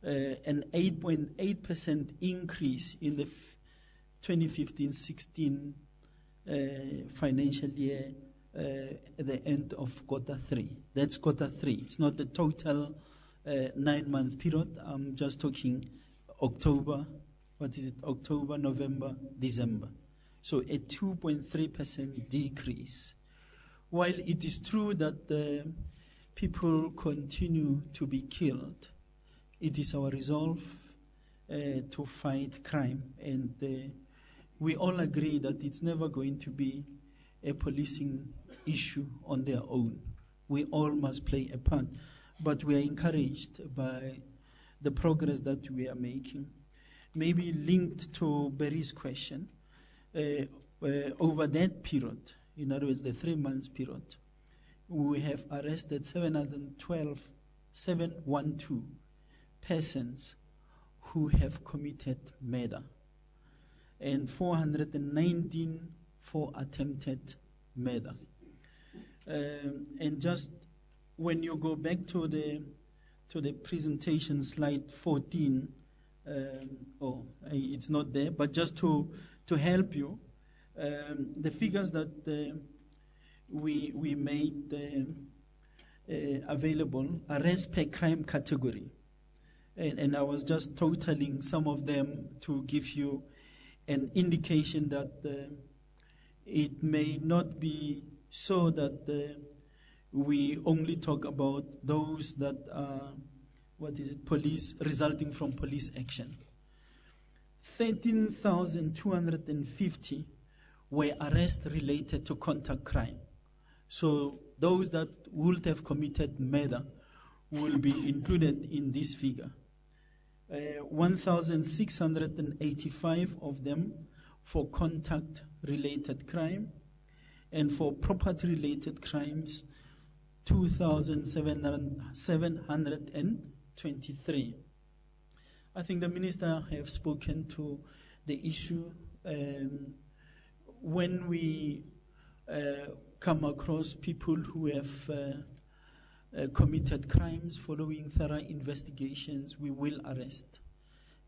S2: an 8.8% increase in the 2015-16 financial year at the end of Q3. That's Q3. It's not the total 9-month period. I'm just talking October, October, November, December. So a 2.3% decrease. While it is true that people continue to be killed, it is our resolve to fight crime. And we all agree that it's never going to be a policing issue on their own. We all must play a part. But we are encouraged by the progress that we are making. Maybe linked to Barry's question, over that period, in other words, the 3 months period, we have arrested 712 712 persons who have committed murder and 419 for attempted murder. And just when you go back to the presentation slide 14, it's not there, but just to help you, the figures that we made available, arrests per crime category, and I was just totaling some of them to give you an indication that it may not be so that we only talk about those that are, police, resulting from police action. 13,250 were arrests related to contact crime. So those that would have committed murder will be included in this figure. 1,685 of them for contact-related crime, and for property-related crimes, 2,723. I think the minister have spoken to the issue. When we come across people who have committed crimes, following thorough investigations, we will arrest.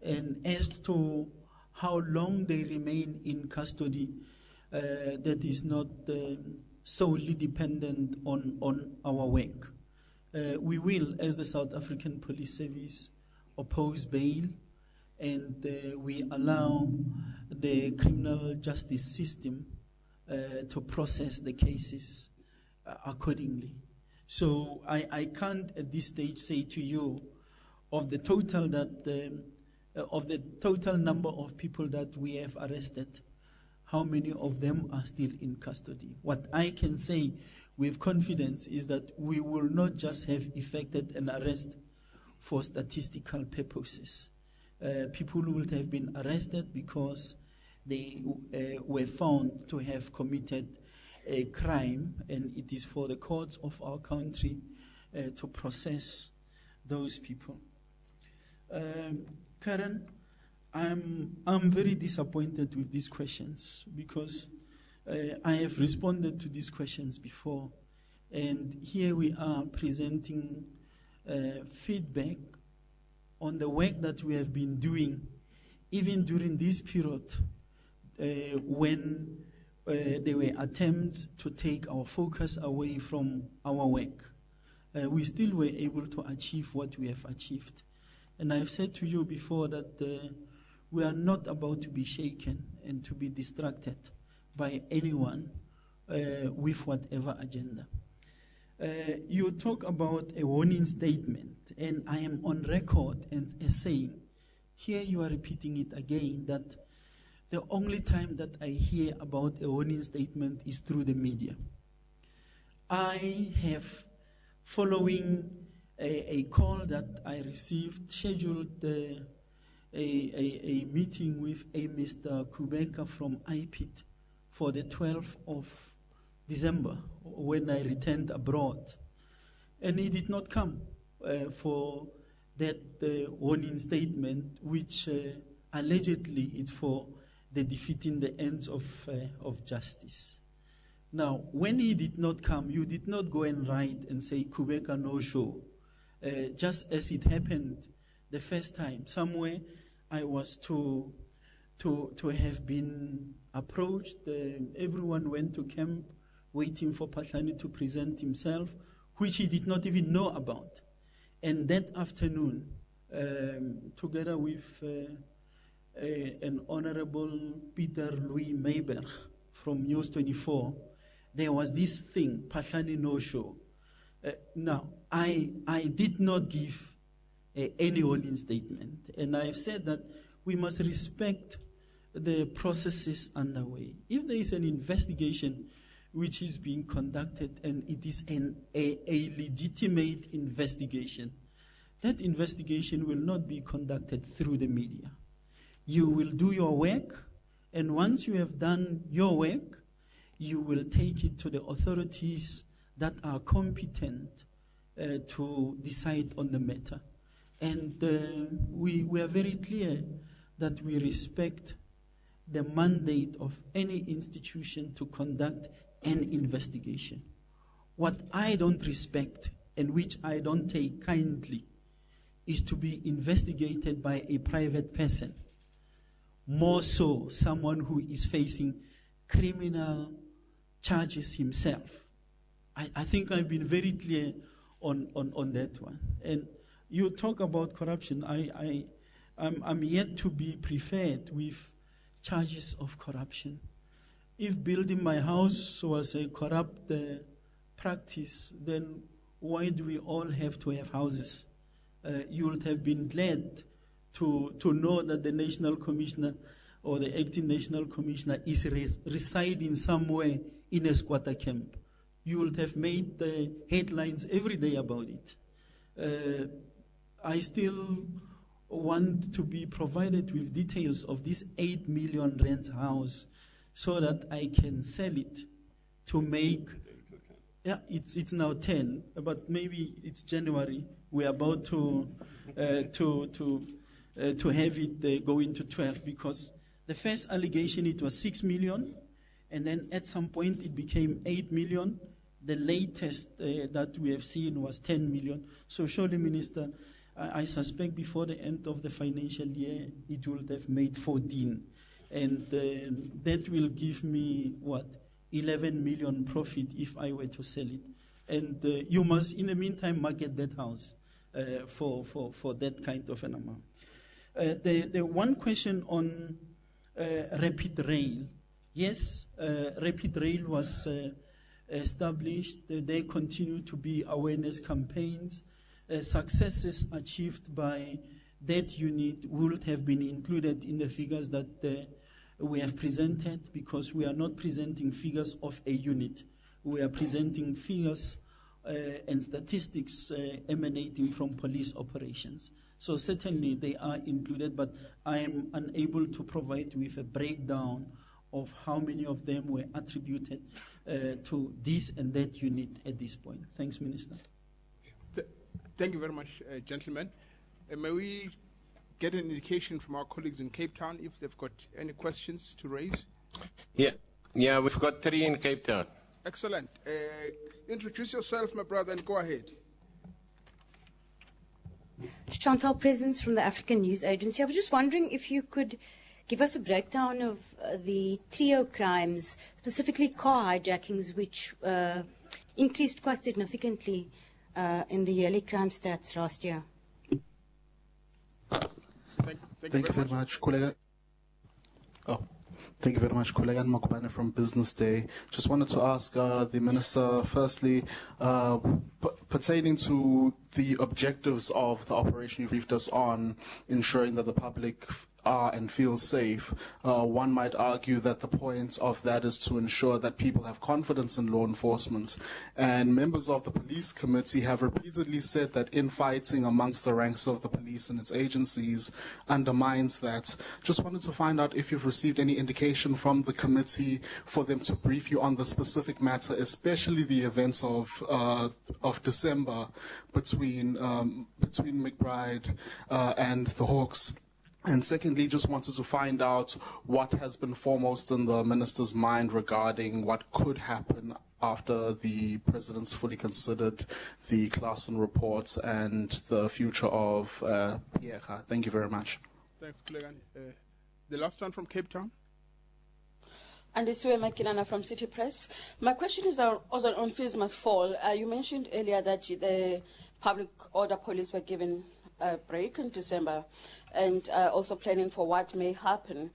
S2: And as to how long they remain in custody, that is not solely dependent on our work. We will, as the South African Police Service, oppose bail, and we allow the criminal justice system to process the cases accordingly. So I can't at this stage say to you of the total number of people that we have arrested, how many of them are still in custody. What I can say with confidence is that we will not just have effected an arrest for statistical purposes. People would have been arrested because they were found to have committed a crime, and it is for the courts of our country to process those people. Karen, I'm very disappointed with these questions because I have responded to these questions before, and here we are presenting feedback on the work that we have been doing, even during this period when there were attempts to take our focus away from our work. We still were able to achieve what we have achieved. And I've said to you before that we are not about to be shaken and to be distracted by anyone with whatever agenda. You talk about a warning statement, and I am on record as saying, here you are repeating it again, that the only time that I hear about a warning statement is through the media. I have, following a call that I received, scheduled a meeting with a Mr. Kubeka from IPIT for the 12th of December, when I returned abroad. And he did not come for that warning statement, which allegedly is for the defeating the ends of justice. Now, when he did not come, you did not go and write and say, Kubeka no show. Just as it happened the first time, somewhere I was to have been approached. Everyone went to camp waiting for Phahlane to present himself, which he did not even know about. And that afternoon, together with an Honorable Peter Louis Meiberg from News 24, there was this thing, Phahlane no show. Now, I did not give any warning statement, and I have said that we must respect the processes underway. If there is an investigation which is being conducted and it is a legitimate investigation, that investigation will not be conducted through the media. You will do your work, and once you have done your work, you will take it to the authorities that are competent to decide on the matter. And we are very clear that we respect the mandate of any institution to conduct an investigation. What I don't respect and which I don't take kindly is to be investigated by a private person, more so someone who is facing criminal charges himself. I think I've been very clear on that one. And you talk about corruption. I'm yet to be preferred with charges of corruption. If building my house was a corrupt practice, then why do we all have to have houses? You would have been glad to know that the National Commissioner or the acting National Commissioner is residing somewhere in a squatter camp. You would have made the headlines every day about it. I still want to be provided with details of this 8 million rent house so that I can sell it to make, yeah, it's now 10, but maybe it's January. We're about to have it go into 12, because the first allegation, it was 6 million, and then at some point it became 8 million. The latest that we have seen was 10 million. So surely, Minister, I suspect before the end of the financial year, it will have made 14. And that will give me, 11 million profit if I were to sell it. And you must, in the meantime, market that house for that kind of an amount. The one question on Rapid Rail. Yes, Rapid Rail was established. There continue to be awareness campaigns. Successes achieved by that unit would have been included in the figures that we have presented, because we are not presenting figures of a unit. We are presenting figures and statistics emanating from police operations. So certainly they are included, but I am unable to provide with a breakdown of how many of them were attributed to this and that unit at this point. Thanks, Minister.
S3: Thank you very much, gentlemen. May we get an indication from our colleagues in Cape Town if they've got any questions to raise?
S10: Yeah, we've got 3 in Cape Town.
S3: Excellent. Introduce yourself, my brother, and go ahead.
S11: Chantal Presence from the African News Agency. I was just wondering if you could give us a breakdown of the trio crimes, specifically car hijackings, which increased quite significantly in the yearly crime stats last year.
S9: Thank you very much, colleague. Thank you very much, colleague Makubane from Business Day. Just wanted to ask the Minister, firstly, pertaining to the objectives of the operation you briefed us on, ensuring that the public are and feel safe. One might argue that the point of that is to ensure that people have confidence in law enforcement. And members of the police committee have repeatedly said that infighting amongst the ranks of the police and its agencies undermines that. Just wanted to find out if you've received any indication from the committee for them to brief you on the specific matter, especially the events of December between McBride and the Hawks. And secondly, just wanted to find out what has been foremost in the Minister's mind regarding what could happen after the President's fully considered the Clarkson reports and the future of Pierre. Thank you very much.
S3: Thanks, Klegan. The last one from Cape Town.
S12: Andisiwe Makinana from City Press. My question is also on Fees Must Fall. You mentioned earlier that the public order police were given a break in December and also planning for what may happen.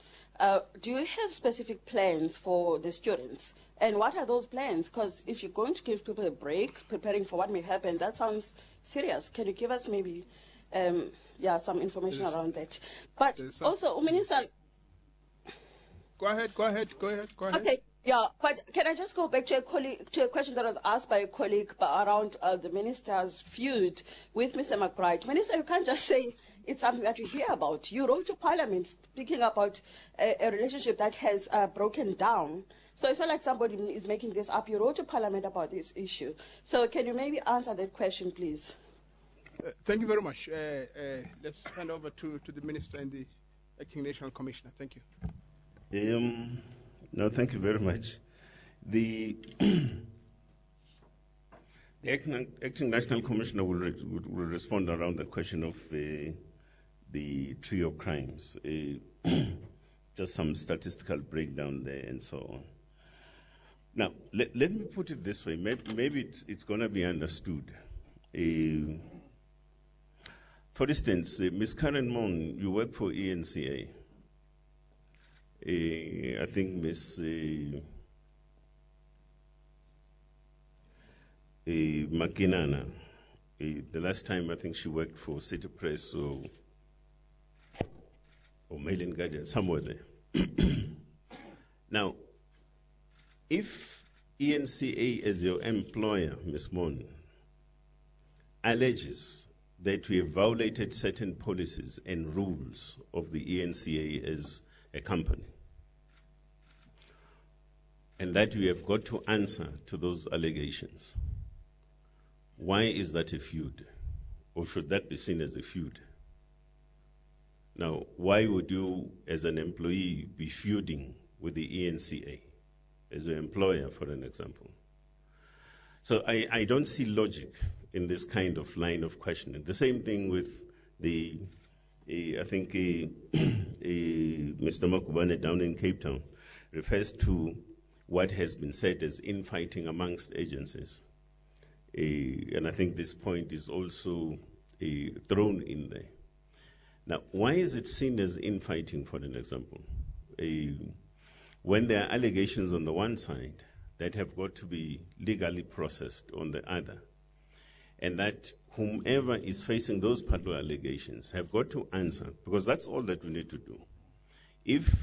S12: Do you have specific plans for the students? And what are those plans? Because if you're going to give people a break, preparing for what may happen, that sounds serious. Can you give us maybe some information around that? But also, Minister...
S3: Go ahead.
S12: Okay, yeah, but can I just go back to a question that was asked by a colleague around the Minister's feud with Mr. McBride. Minister, you can't just say it's something that you hear about. You wrote to Parliament speaking about a relationship that has broken down So it's not like somebody is making this up. You wrote to Parliament about this issue. So can you maybe answer that question, please?
S3: Thank you very much. Let's hand over to the Minister and the Acting National Commissioner. Thank you.
S1: No, thank you very much. The Acting National Commissioner will respond around the question of the trio of crimes. Just some statistical breakdown there and so on. Now, let me put it this way. Maybe it's going to be understood. For instance, Ms. Karen Mon, you work for ENCA. I think Ms. Makinana, the last time I think she worked for City Press or Mail and Guardian, somewhere there. Now, if ENCA as your employer, Ms. Mon, alleges that we have violated certain policies and rules of the ENCA as a company, and that we have got to answer to those allegations, why is that a feud? Or should that be seen as a feud? Now, why would you, as an employee, be feuding with the ENCA as your employer, for an example? So I don't see logic in this kind of line of questioning. The same thing with the, I think Mr. Makubane down in Cape Town refers to what has been said as infighting amongst agencies. And I think this point is also thrown in there. Now, why is it seen as infighting, for an example? When there are allegations on the one side that have got to be legally processed on the other, and that whomever is facing those particular allegations have got to answer, because that's all that we need to do. If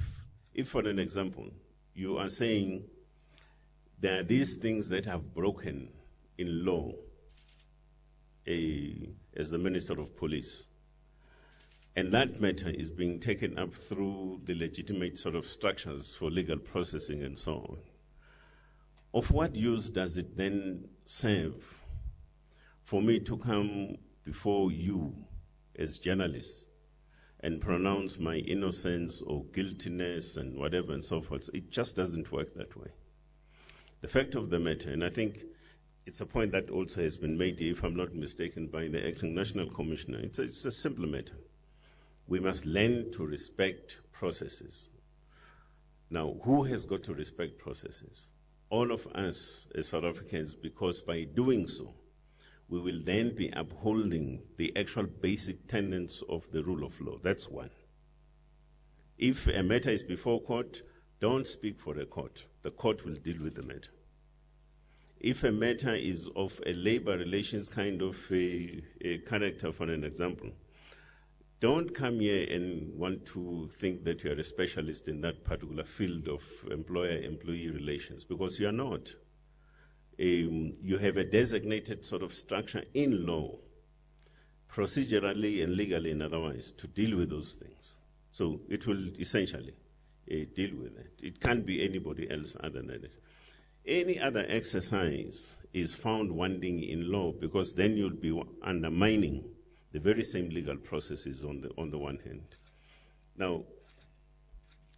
S1: for an example, you are saying there are these things that have broken in law as the Minister of Police, and that matter is being taken up through the legitimate sort of structures for legal processing and so on, of what use does it then serve for me to come before you as journalists and pronounce my innocence or guiltiness and whatever and so forth? It just doesn't work that way. The fact of the matter, and I think it's a point that also has been made, if I'm not mistaken, by the Acting National Commissioner, it's a simple matter. We must learn to respect processes. Now, who has got to respect processes? All of us as South Africans, because by doing so, we will then be upholding the actual basic tenets of the rule of law. That's one. If a matter is before court, don't speak for the court. The court will deal with the matter. If a matter is of a labor relations kind of a character, for an example, don't come here and want to think that you are a specialist in that particular field of employer-employee relations, because you are not. You have a designated sort of structure in law, procedurally and legally and otherwise, to deal with those things. So it will essentially deal with it. It can't be anybody else other than it. Any other exercise is found wanting in law, because then you'll be undermining the very same legal processes on the one hand. Now,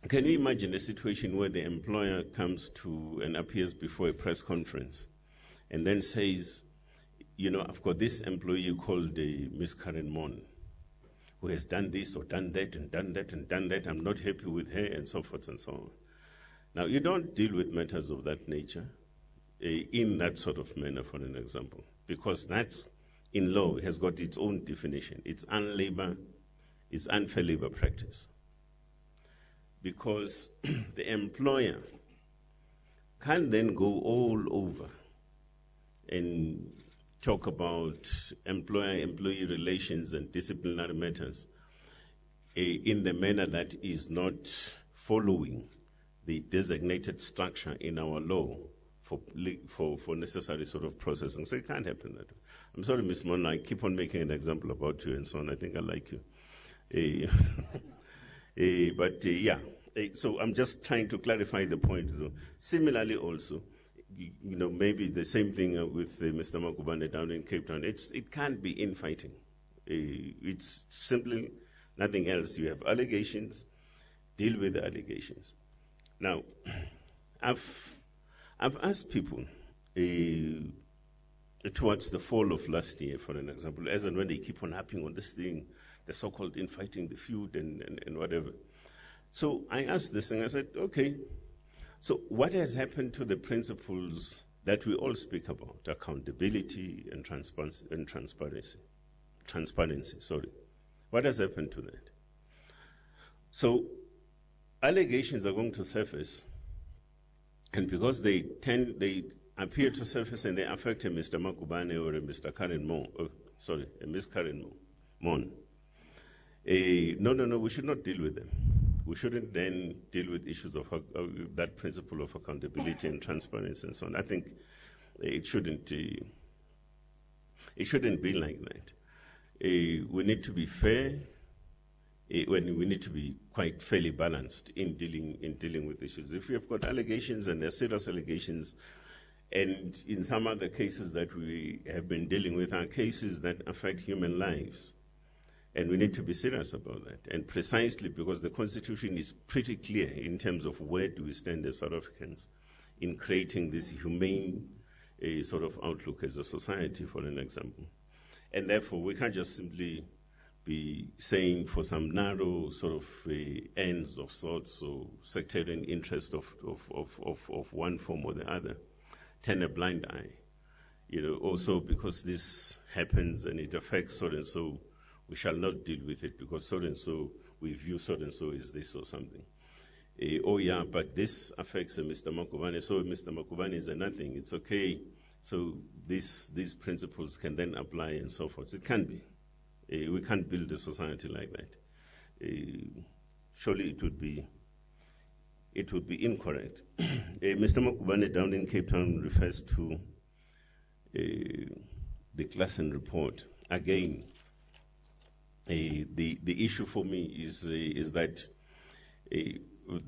S1: can you imagine a situation where the employer comes to and appears before a press conference and then says, you know, I've got this employee called Ms. Karen Mon, who has done this or done that and done that and done that. I'm not happy with her, and so forth and so on. Now, you don't deal with matters of that nature in that sort of manner, for an example, because that's in law has got its own definition. It's unfair labor practice. Because the employer can then go all over and talk about employer-employee relations and disciplinary matters in the manner that is not following the designated structure in our law for necessary sort of processing. So it can't happen that way. I'm sorry, Ms. Mon, I keep on making an example about you and so on. I think I like you. But yeah, So I'm just trying to clarify the point, though. Similarly, also, maybe the same thing with Mr. Makubane down in Cape Town. It can't be infighting. It's simply nothing else. You have allegations, deal with the allegations. Now, I've asked people towards the fall of last year, for an example, as and when they keep on harping on this thing, the so-called infighting, the feud, and whatever. So I asked this thing, I said, okay, so what has happened to the principles that we all speak about, accountability and transparency? What has happened to that? So allegations are going to surface, and because they appear to surface and they affect a Mr. Makubane or a Mr. Karen Mo, a Miss Karen Mon. No, we should not deal with them. We shouldn't then deal with issues of that principle of accountability and transparency and so on. I think it shouldn't be like that. We need to be fair. We need to be quite fairly balanced in dealing with issues. If we have got allegations and they're serious allegations, and in some other cases that we have been dealing with are cases that affect human lives, and we need to be serious about that. And precisely because the Constitution is pretty clear in terms of where do we stand as South Africans in creating this humane sort of outlook as a society, for an example. And therefore, we can't just simply be saying for some narrow sort of ends of sorts or sectarian interest of one form or the other, turn a blind eye. Also because this happens and it affects so-and-so, we shall not deal with it because so-and-so, we view so-and-so as this or something. But this affects Mr. Makubane, so Mr. Makubane is a nothing. It's okay. So these principles can then apply and so forth. It can be. We can't build a society like that. Surely it would be incorrect. Mr. Makubane down in Cape Town refers to the Klassen report. Again, the issue for me is that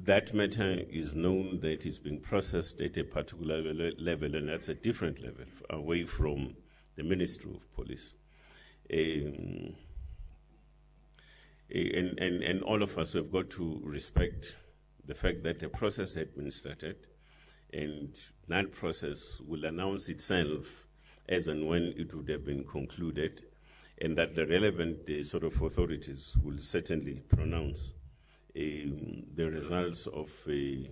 S1: that matter is known that it's being processed at a particular level, and that's a different level, away from the Ministry of Police. And all of us have got to respect the fact that a process had been started, and that process will announce itself as and when it would have been concluded, and that the relevant sort of authorities will certainly pronounce the results of the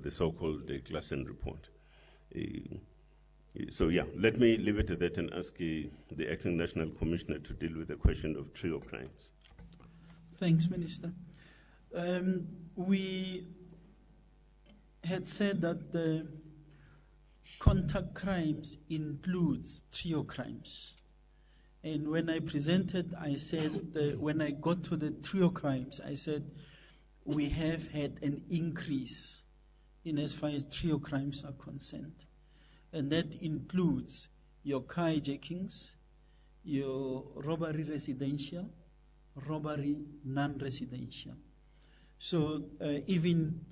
S1: so-called Klassen report. So let me leave it at that and ask the Acting National Commissioner to deal with the question of trio crimes.
S2: Thanks, Minister. We had said that the contact crimes includes trio crimes. And when I presented, I said, when I got to the trio crimes, I said, we have had an increase in as far as trio crimes are concerned. And that includes your car hijackings, your robbery residential, robbery non-residential. So even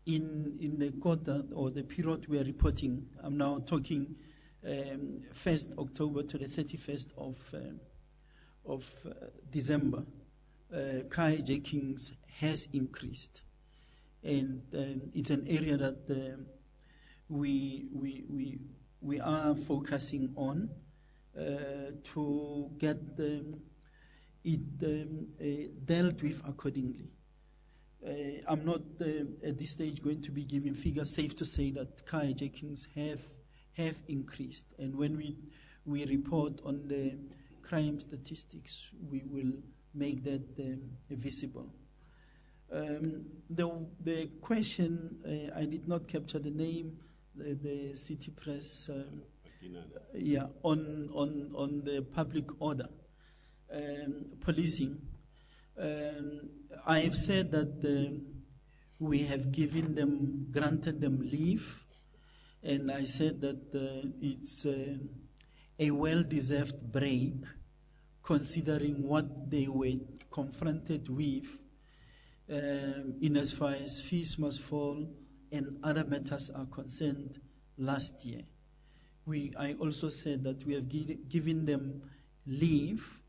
S2: in the quarter or the period we are reporting, I'm now talking 1st October to the 31st of December, car hijackings has increased, and it's an area that we are focusing on to get it dealt with accordingly. I'm not at this stage going to be giving figures. Safe to say that car hijackings have increased, and when we report on the crime statistics, we will make that visible. The question, I did not capture the name, the city press, on the public order, policing. I have said that we have granted them leave, and I said that it's a well-deserved break, considering what they were confronted with in as far as fees must fall and other matters are concerned last year. I also said that we have given them leave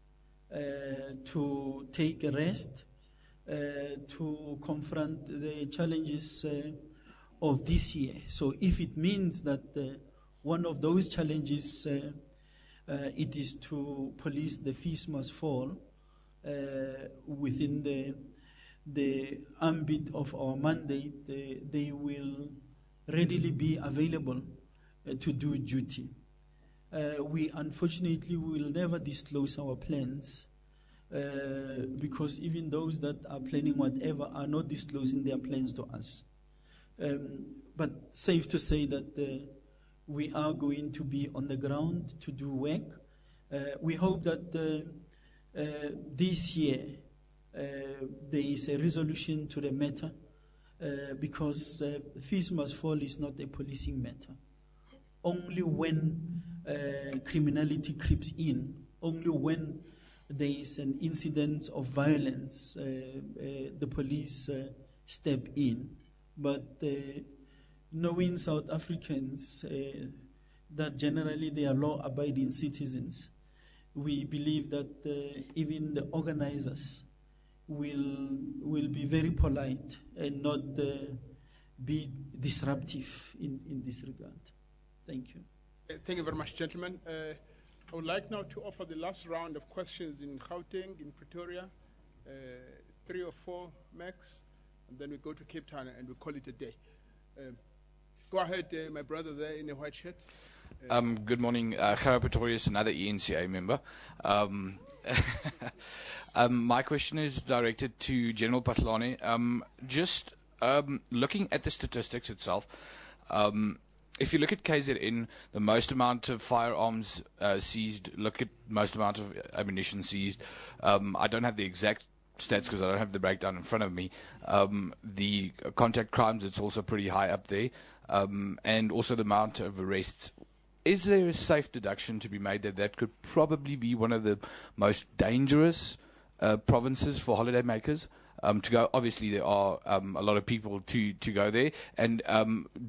S2: to take a rest, to confront the challenges of this year. So if it means that one of those challenges it is to police the fees must fall within the ambit of our mandate, they will readily be available to do duty. We unfortunately will never disclose our plans because even those that are planning whatever are not disclosing their plans to us. But safe to say that we are going to be on the ground to do work. We hope that this year there is a resolution to the matter because fees must fall is not a policing matter. Only when criminality creeps in, only when there is an incident of violence, the police step in. But knowing South Africans that generally they are law-abiding citizens, we believe that even the organizers will be very polite and not be disruptive in this regard. Thank you.
S3: Thank you very much, gentlemen. I would like now to offer the last round of questions in Gauteng, in Pretoria, 3 or 4 max, and then we go to Cape Town and we call it a day. Go ahead, my brother there in the white shirt.
S13: Good morning. Gerard Pretorius, another ENCA member. My question is directed to General Phahlane. Just looking at the statistics itself, if you look at KZN, the most amount of firearms seized, look at most amount of ammunition seized. I don't have the exact stats because I don't have the breakdown in front of me. The contact crimes, it's also pretty high up there. And also the amount of arrests. Is there a safe deduction to be made that that could probably be one of the most dangerous provinces for holidaymakers to go? Obviously, there are a lot of people to go there. And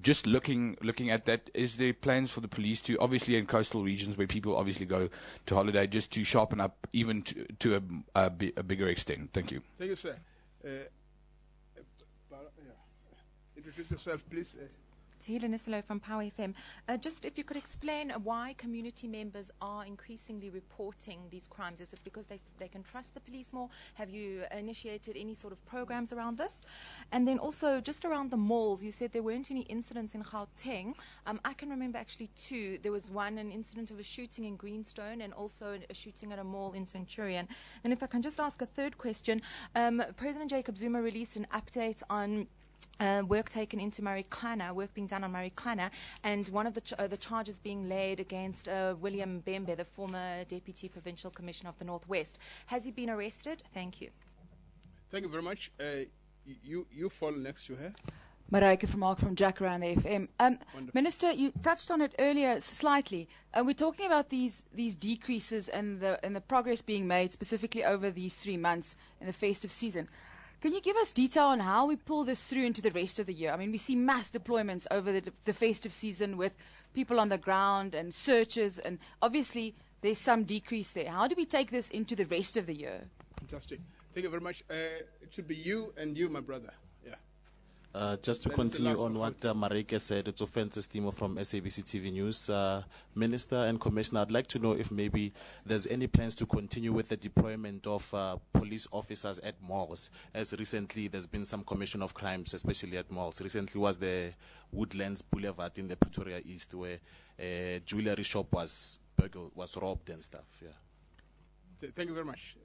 S13: just looking at that, is there plans for the police to, obviously in coastal regions where people obviously go to holiday, just to sharpen up even to a bigger extent? Thank you.
S3: Thank you, sir. Introduce yourself, please.
S14: Helen Isolo from Power FM. Just if you could explain why community members are increasingly reporting these crimes. Is it because they can trust the police more? Have you initiated any sort of programs around this? And then also just around the malls, you said there weren't any incidents in Gauteng. I can remember actually 2. There was an incident of a shooting in Greenstone and also a shooting at a mall in Centurion. And if I can just ask a third question, President Jacob Zuma released an update on work taken into Marikana, work being done on Marikana, and one of the charges being laid against William Bembe, the former Deputy Provincial Commissioner of the Northwest. Has he been arrested? Thank you.
S3: Thank you very much. You fall next to her.
S15: Marijke from Jacaranda FM. Minister, you touched on it earlier slightly. We're talking about these decreases and the progress being made specifically over these 3 months in the festive season. Can you give us detail on how we pull this through into the rest of the year? I mean, we see mass deployments over the festive season with people on the ground and searches, and obviously there's some decrease there. How do we take this into the rest of the year?
S3: Fantastic. Thank you very much. It should be you and you, my brother.
S16: Just to continue on what Marike said, it's Offenses Timo from SABC TV News. Minister and Commissioner, I'd like to know if maybe there's any plans to continue with the deployment of police officers at malls, as recently there's been some commission of crimes, especially at malls. Recently was the Woodlands Boulevard in the Pretoria East, where a jewelry shop was burgled, was robbed and stuff.
S3: Thank you very much.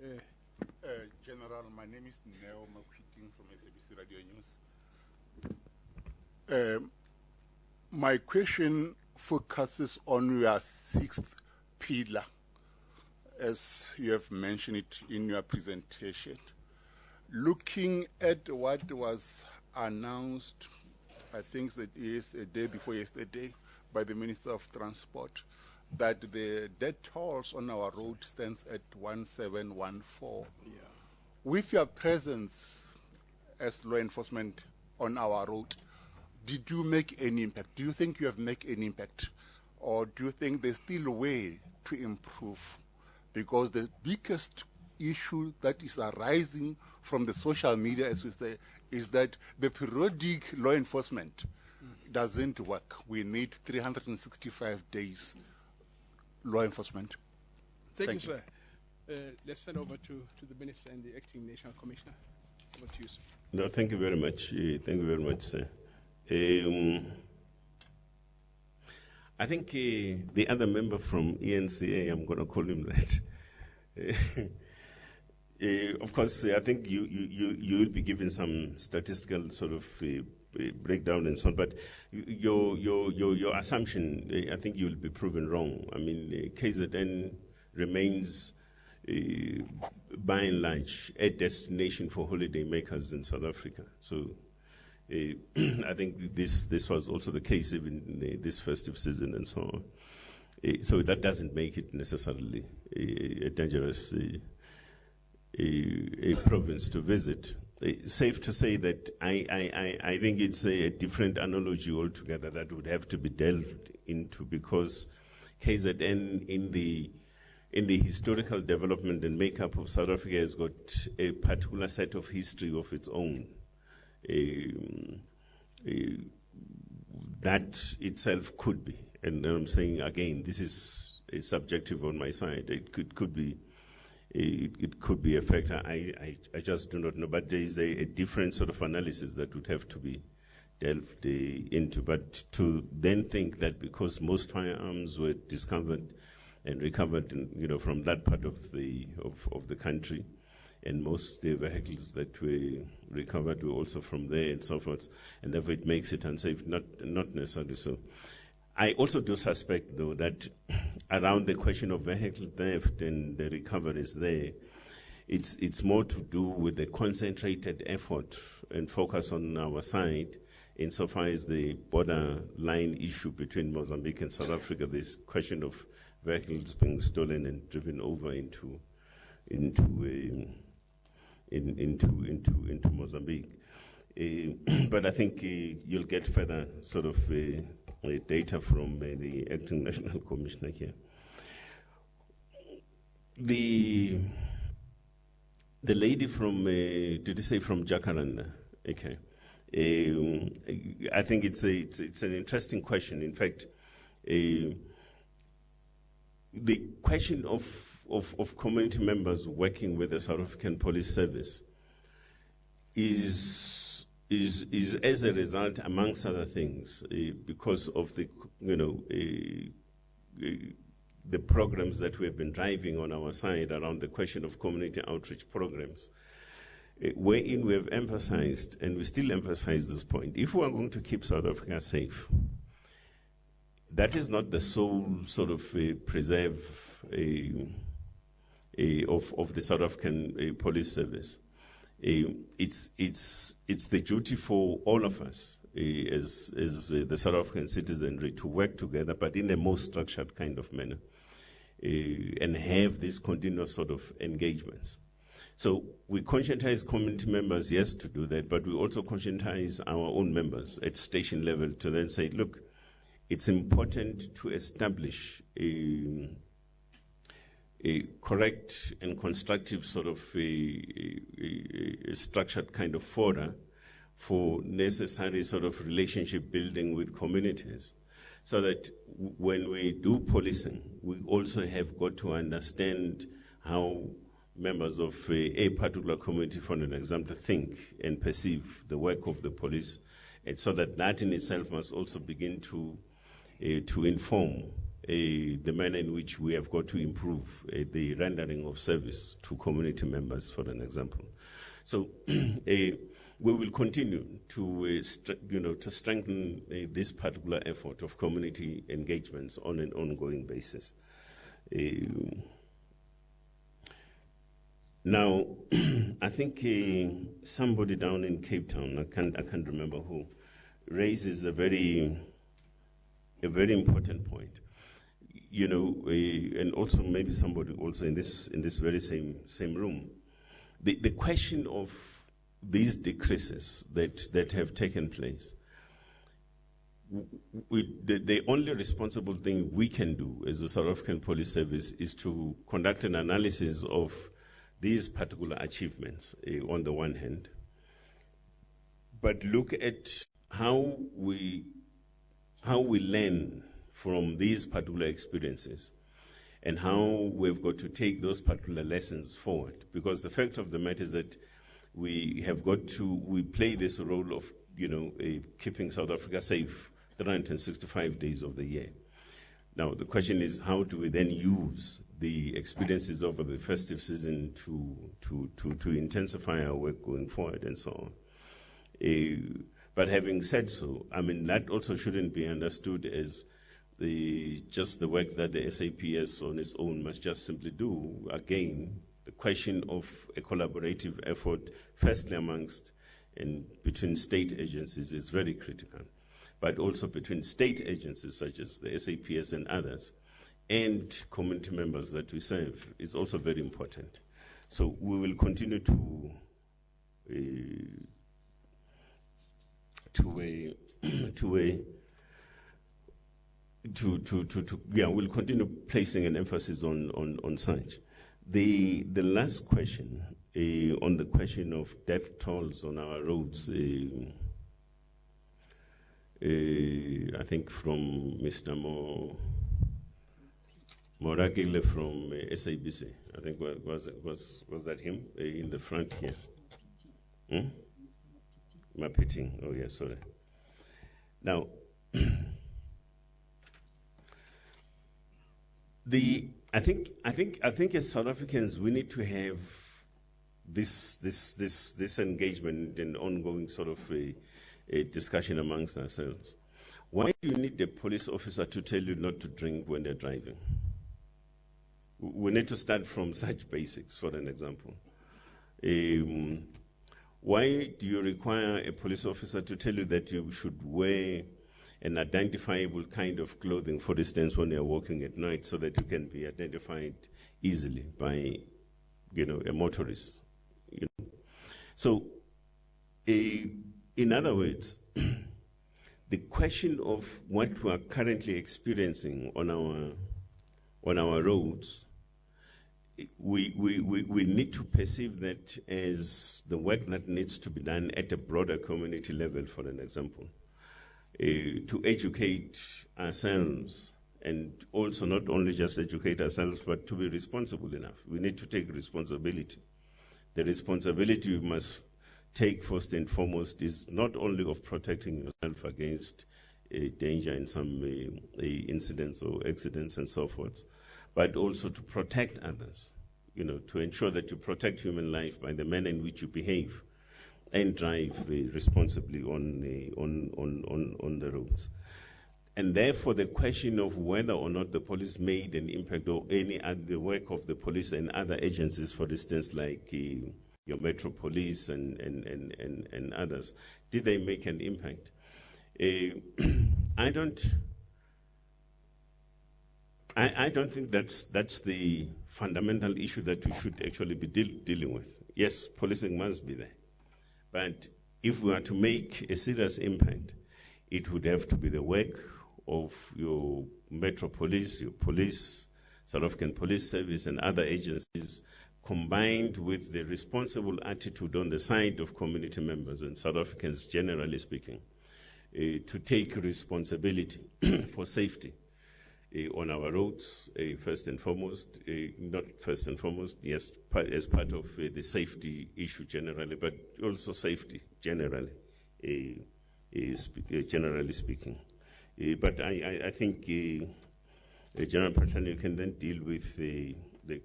S17: General, my name is Neo Makwiting from SABC Radio News. My question focuses on your 6th pillar, as you have mentioned it in your presentation. Looking at what was announced, I think that is a day before yesterday, by the Minister of Transport, that the dead tolls on our road stands at 1714. With your presence as law enforcement on our road. Did you make any impact? Do you think you have made any impact? Or do you think there's still a way to improve? Because the biggest issue that is arising from the social media, as we say, is that the periodic law enforcement doesn't work. We need 365 days law enforcement.
S3: Thank you, sir. Let's send over to the Minister and the Acting National Commissioner. Over to you, sir.
S1: No, thank you very much. Thank you very much, sir. I think the other member from ENCA, I'm going to call him that. Of course, I think you will be given some statistical sort of breakdown and so on, but your assumption, I think you will be proven wrong. I mean, KZN remains, by and large, a destination for holiday makers in South Africa. So I think this was also the case even in this festive season and so on. So that doesn't make it necessarily a dangerous a province to visit. Safe to say that I think it's a different analogy altogether that would have to be delved into, because KZN in the historical development and makeup of South Africa has got a particular set of history of its own. That itself could be, and I'm saying again, this is a subjective on my side. It could be a factor. I just do not know. But there is a different sort of analysis that would have to be delved into. But to then think that because most firearms were discovered and recovered, from that part of the country, and most the vehicles that were recovered were also from there and so forth, and therefore it makes it unsafe. Not necessarily so. I also do suspect, though, that around the question of vehicle theft and the recoveries there, it's more to do with the concentrated effort and focus on our side, insofar as the borderline issue between Mozambique and South Africa, this question of vehicles being stolen and driven over into Mozambique. But I think you'll get further sort of data from the Acting National Commissioner here. The lady from, did you say from Jacaranda? Okay. I think it's an interesting question. In fact, the question of community members working with the South African Police Service is as a result, amongst other things, because of the the programs that we have been driving on our side around the question of community outreach programs, wherein we have emphasized, and we still emphasize this point, if we are going to keep South Africa safe, that is not the sole sort of preserve of the South African Police Service. It's the duty for all of us as the South African citizenry to work together, but in a more structured kind of manner, and have these continuous sort of engagements. So we conscientize community members, yes, to do that, but we also conscientize our own members at station level to then say, look, it's important to establish a correct and constructive sort of a structured kind of fora for necessary sort of relationship building with communities, so that when we do policing, we also have got to understand how members of a particular community, for an example, think and perceive the work of the police, and so that in itself must also begin to inform the manner in which we have got to improve the rendering of service to community members, for an example. So we will continue to strengthen this particular effort of community engagements on an ongoing basis. Now, I think somebody down in Cape Town, I can't remember who, raises a very important point. And also maybe somebody also in this very same room, the question of these decreases that have taken place, the only responsible thing we can do as the South African Police Service is to conduct an analysis of these particular achievements on the one hand, but look at how we learn from these particular experiences and how we've got to take those particular lessons forward. Because the fact of the matter is that we play this role of, keeping South Africa safe 365 days of the year. Now, the question is, how do we then use the experiences over the festive season to intensify our work going forward and so on? But having said so, that also shouldn't be understood as just the work that the SAPS on its own must just simply do. Again, the question of a collaborative effort, firstly amongst and between state agencies, is very critical, but also between state agencies such as the SAPS and others, and community members that we serve is also very important. So we will continue we'll continue placing an emphasis on such. The last question, on the question of death tolls on our roads, I think from Mr. Morakile from SABC. I think was that him in the front here? Mapiting. Oh yeah, sorry. Now, I think as South Africans we need to have this engagement and ongoing sort of a discussion amongst ourselves. Why do you need a police officer to tell you not to drink when they're driving? We need to start from such basics, for an example. Why do you require a police officer to tell you that you should wear an identifiable kind of clothing, for instance, when you're walking at night, so that you can be identified easily by, a motorist? So, in other words, the question of what we are currently experiencing on our roads, we need to perceive that as the work that needs to be done at a broader community level, for an example, to educate ourselves, and also not only just educate ourselves, but to be responsible enough. We need to take responsibility. The responsibility we must take first and foremost is not only of protecting yourself against danger in some incidents or accidents and so forth, but also to protect others, to ensure that you protect human life by the manner in which you behave and drive responsibly on the roads. And therefore, the question of whether or not the police made an impact, or any other work of the police and other agencies, for instance, like your Metro Police and others, did they make an impact? I don't think that's the fundamental issue that we should actually be dealing with. Yes, policing must be there. But if we are to make a serious impact, it would have to be the work of your Metro Police, your police, South African Police Service and other agencies, combined with the responsible attitude on the side of community members and South Africans generally speaking, to take responsibility for safety on our roads, first and foremost, not first and foremost, yes, as part of the safety issue generally, but also safety generally, generally speaking. But I think General Phahlane, you can then deal with the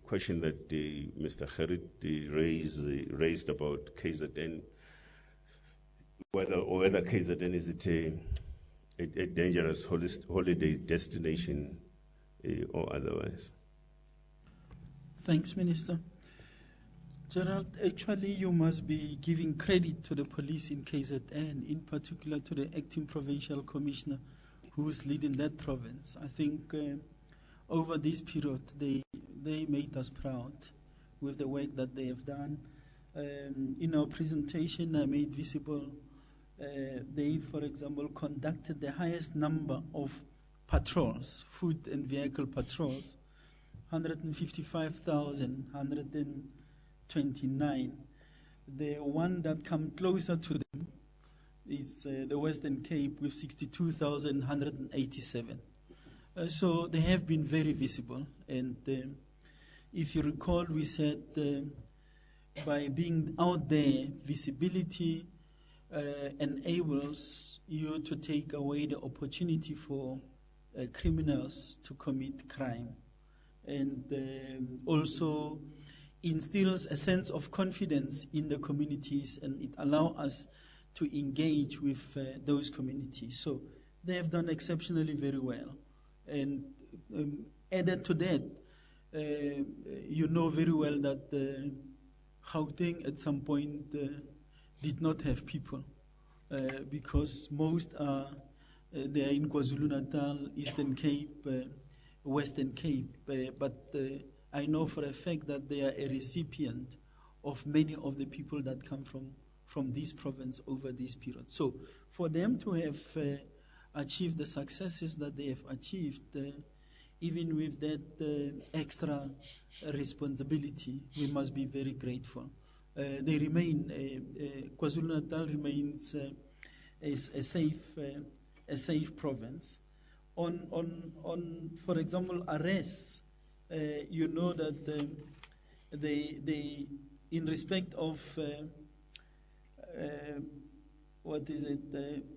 S1: question that Mr. Gerrit raised about KZN, whether KZN is a dangerous holiday destination or otherwise.
S2: Thanks, Minister. Gerald, actually you must be giving credit to the police in KZN, in particular to the acting provincial commissioner who is leading that province. I think over this period they made us proud with the work that they have done. In our presentation, I made visible they, for example, conducted the highest number of patrols, food and vehicle patrols, 155,129. The one that come closer to them is the Western Cape with 62,187. So they have been very visible. And if you recall, we said by being out there, visibility enables you to take away the opportunity for criminals to commit crime, and also instills a sense of confidence in the communities, and it allows us to engage with those communities. So they have done exceptionally very well. And added to that, you know very well that Gauteng at some point did not have people because most are they are in KwaZulu-Natal, Eastern Cape, Western Cape, but I know for a fact that they are a recipient of many of the people that come from this province over this period. So for them to have achieved the successes that they have achieved, even with that extra responsibility, we must be very grateful. They remain, KwaZulu-Natal remains a safe province. On for example, arrests, you know that they in respect of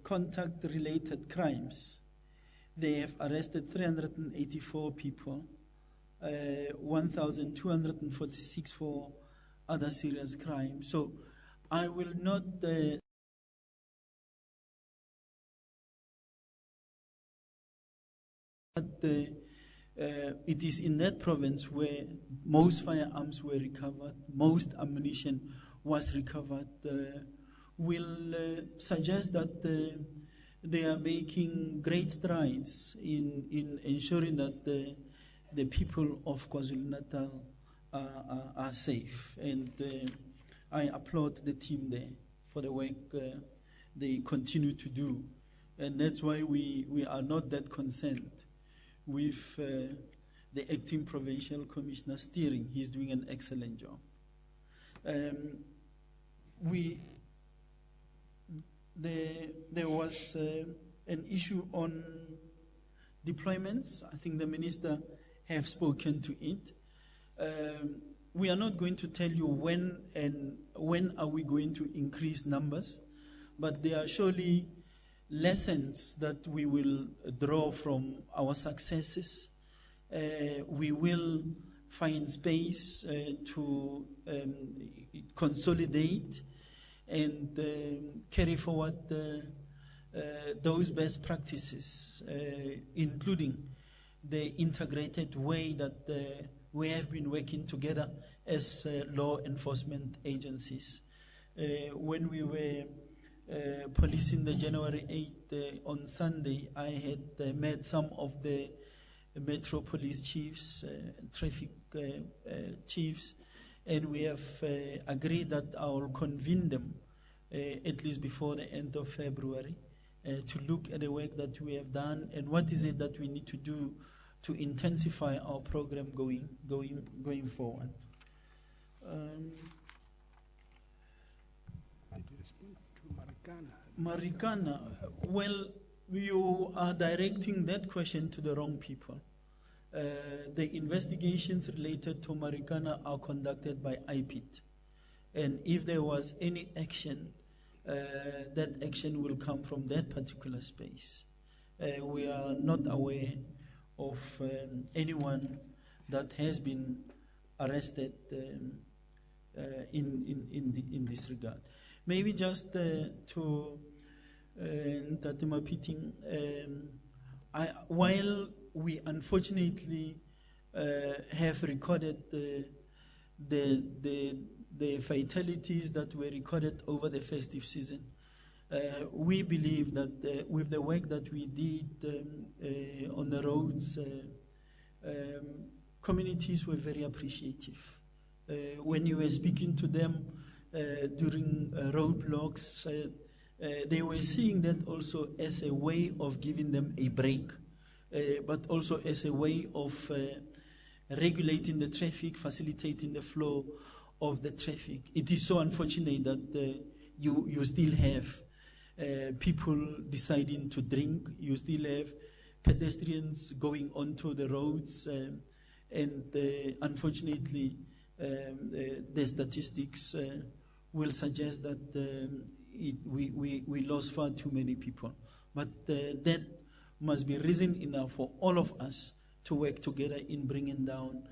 S2: contact-related crimes, they have arrested 384 people, 1,246 for other serious crimes. So I will not it is in that province where most firearms were recovered, most ammunition was recovered, will suggest that they are making great strides in ensuring that the people of KwaZulu-Natal are safe. And I applaud the team there for the work they continue to do. And that's why we are not that concerned with the acting provincial commissioner steering. He's doing an excellent job. There was an issue on deployments. I think the minister have spoken to it. We are not going to tell you when are we going to increase numbers, but there are surely lessons that we will draw from our successes. We will find space to consolidate and carry forward those best practices, including the integrated way that we have been working together as law enforcement agencies. When we were policing the January 8th on Sunday, I had met some of the Metro Police chiefs, traffic chiefs, and we have agreed that I will convene them at least before the end of February to look at the work that we have done and what is it that we need to do to intensify our program going forward. Marikana, well, you are directing that question to the wrong people. The investigations related to Marikana are conducted by IPIT. And if there was any action, that action will come from that particular space. We are not aware of anyone that has been arrested in this regard. Maybe just to Ntate Pitting, while we unfortunately have recorded the fatalities that were recorded over the festive season, we believe that with the work that we did on the roads, communities were very appreciative. When you were speaking to them, during roadblocks. They were seeing that also as a way of giving them a break, but also as a way of regulating the traffic, facilitating the flow of the traffic. It is so unfortunate that you still have people deciding to drink. You still have pedestrians going onto the roads, and unfortunately, the statistics will suggest that we lost far too many people. But that must be reason enough for all of us to work together in bringing down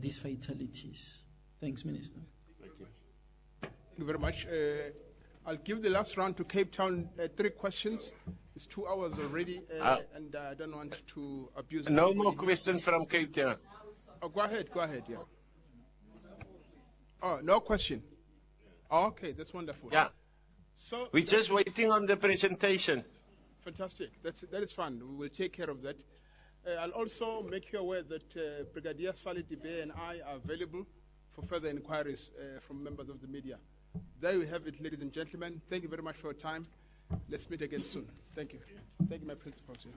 S2: these fatalities. Thanks, Minister.
S3: Thank you very much. I'll give the last round to Cape Town. 3 questions. It's 2 hours already, and I don't want to abuse.
S10: No more questions from Cape Town.
S3: Oh, go ahead, yeah. Oh, no question. Oh, okay, that's wonderful.
S10: Yeah.
S3: So
S10: we're just waiting on the presentation.
S3: Fantastic. That is fun. We will take care of that. I'll also make you aware that Brigadier Salih Dibe and I are available for further inquiries from members of the media. There we have it, ladies and gentlemen. Thank you very much for your time. Let's meet again soon. Thank you. Thank you, my principals. Yeah.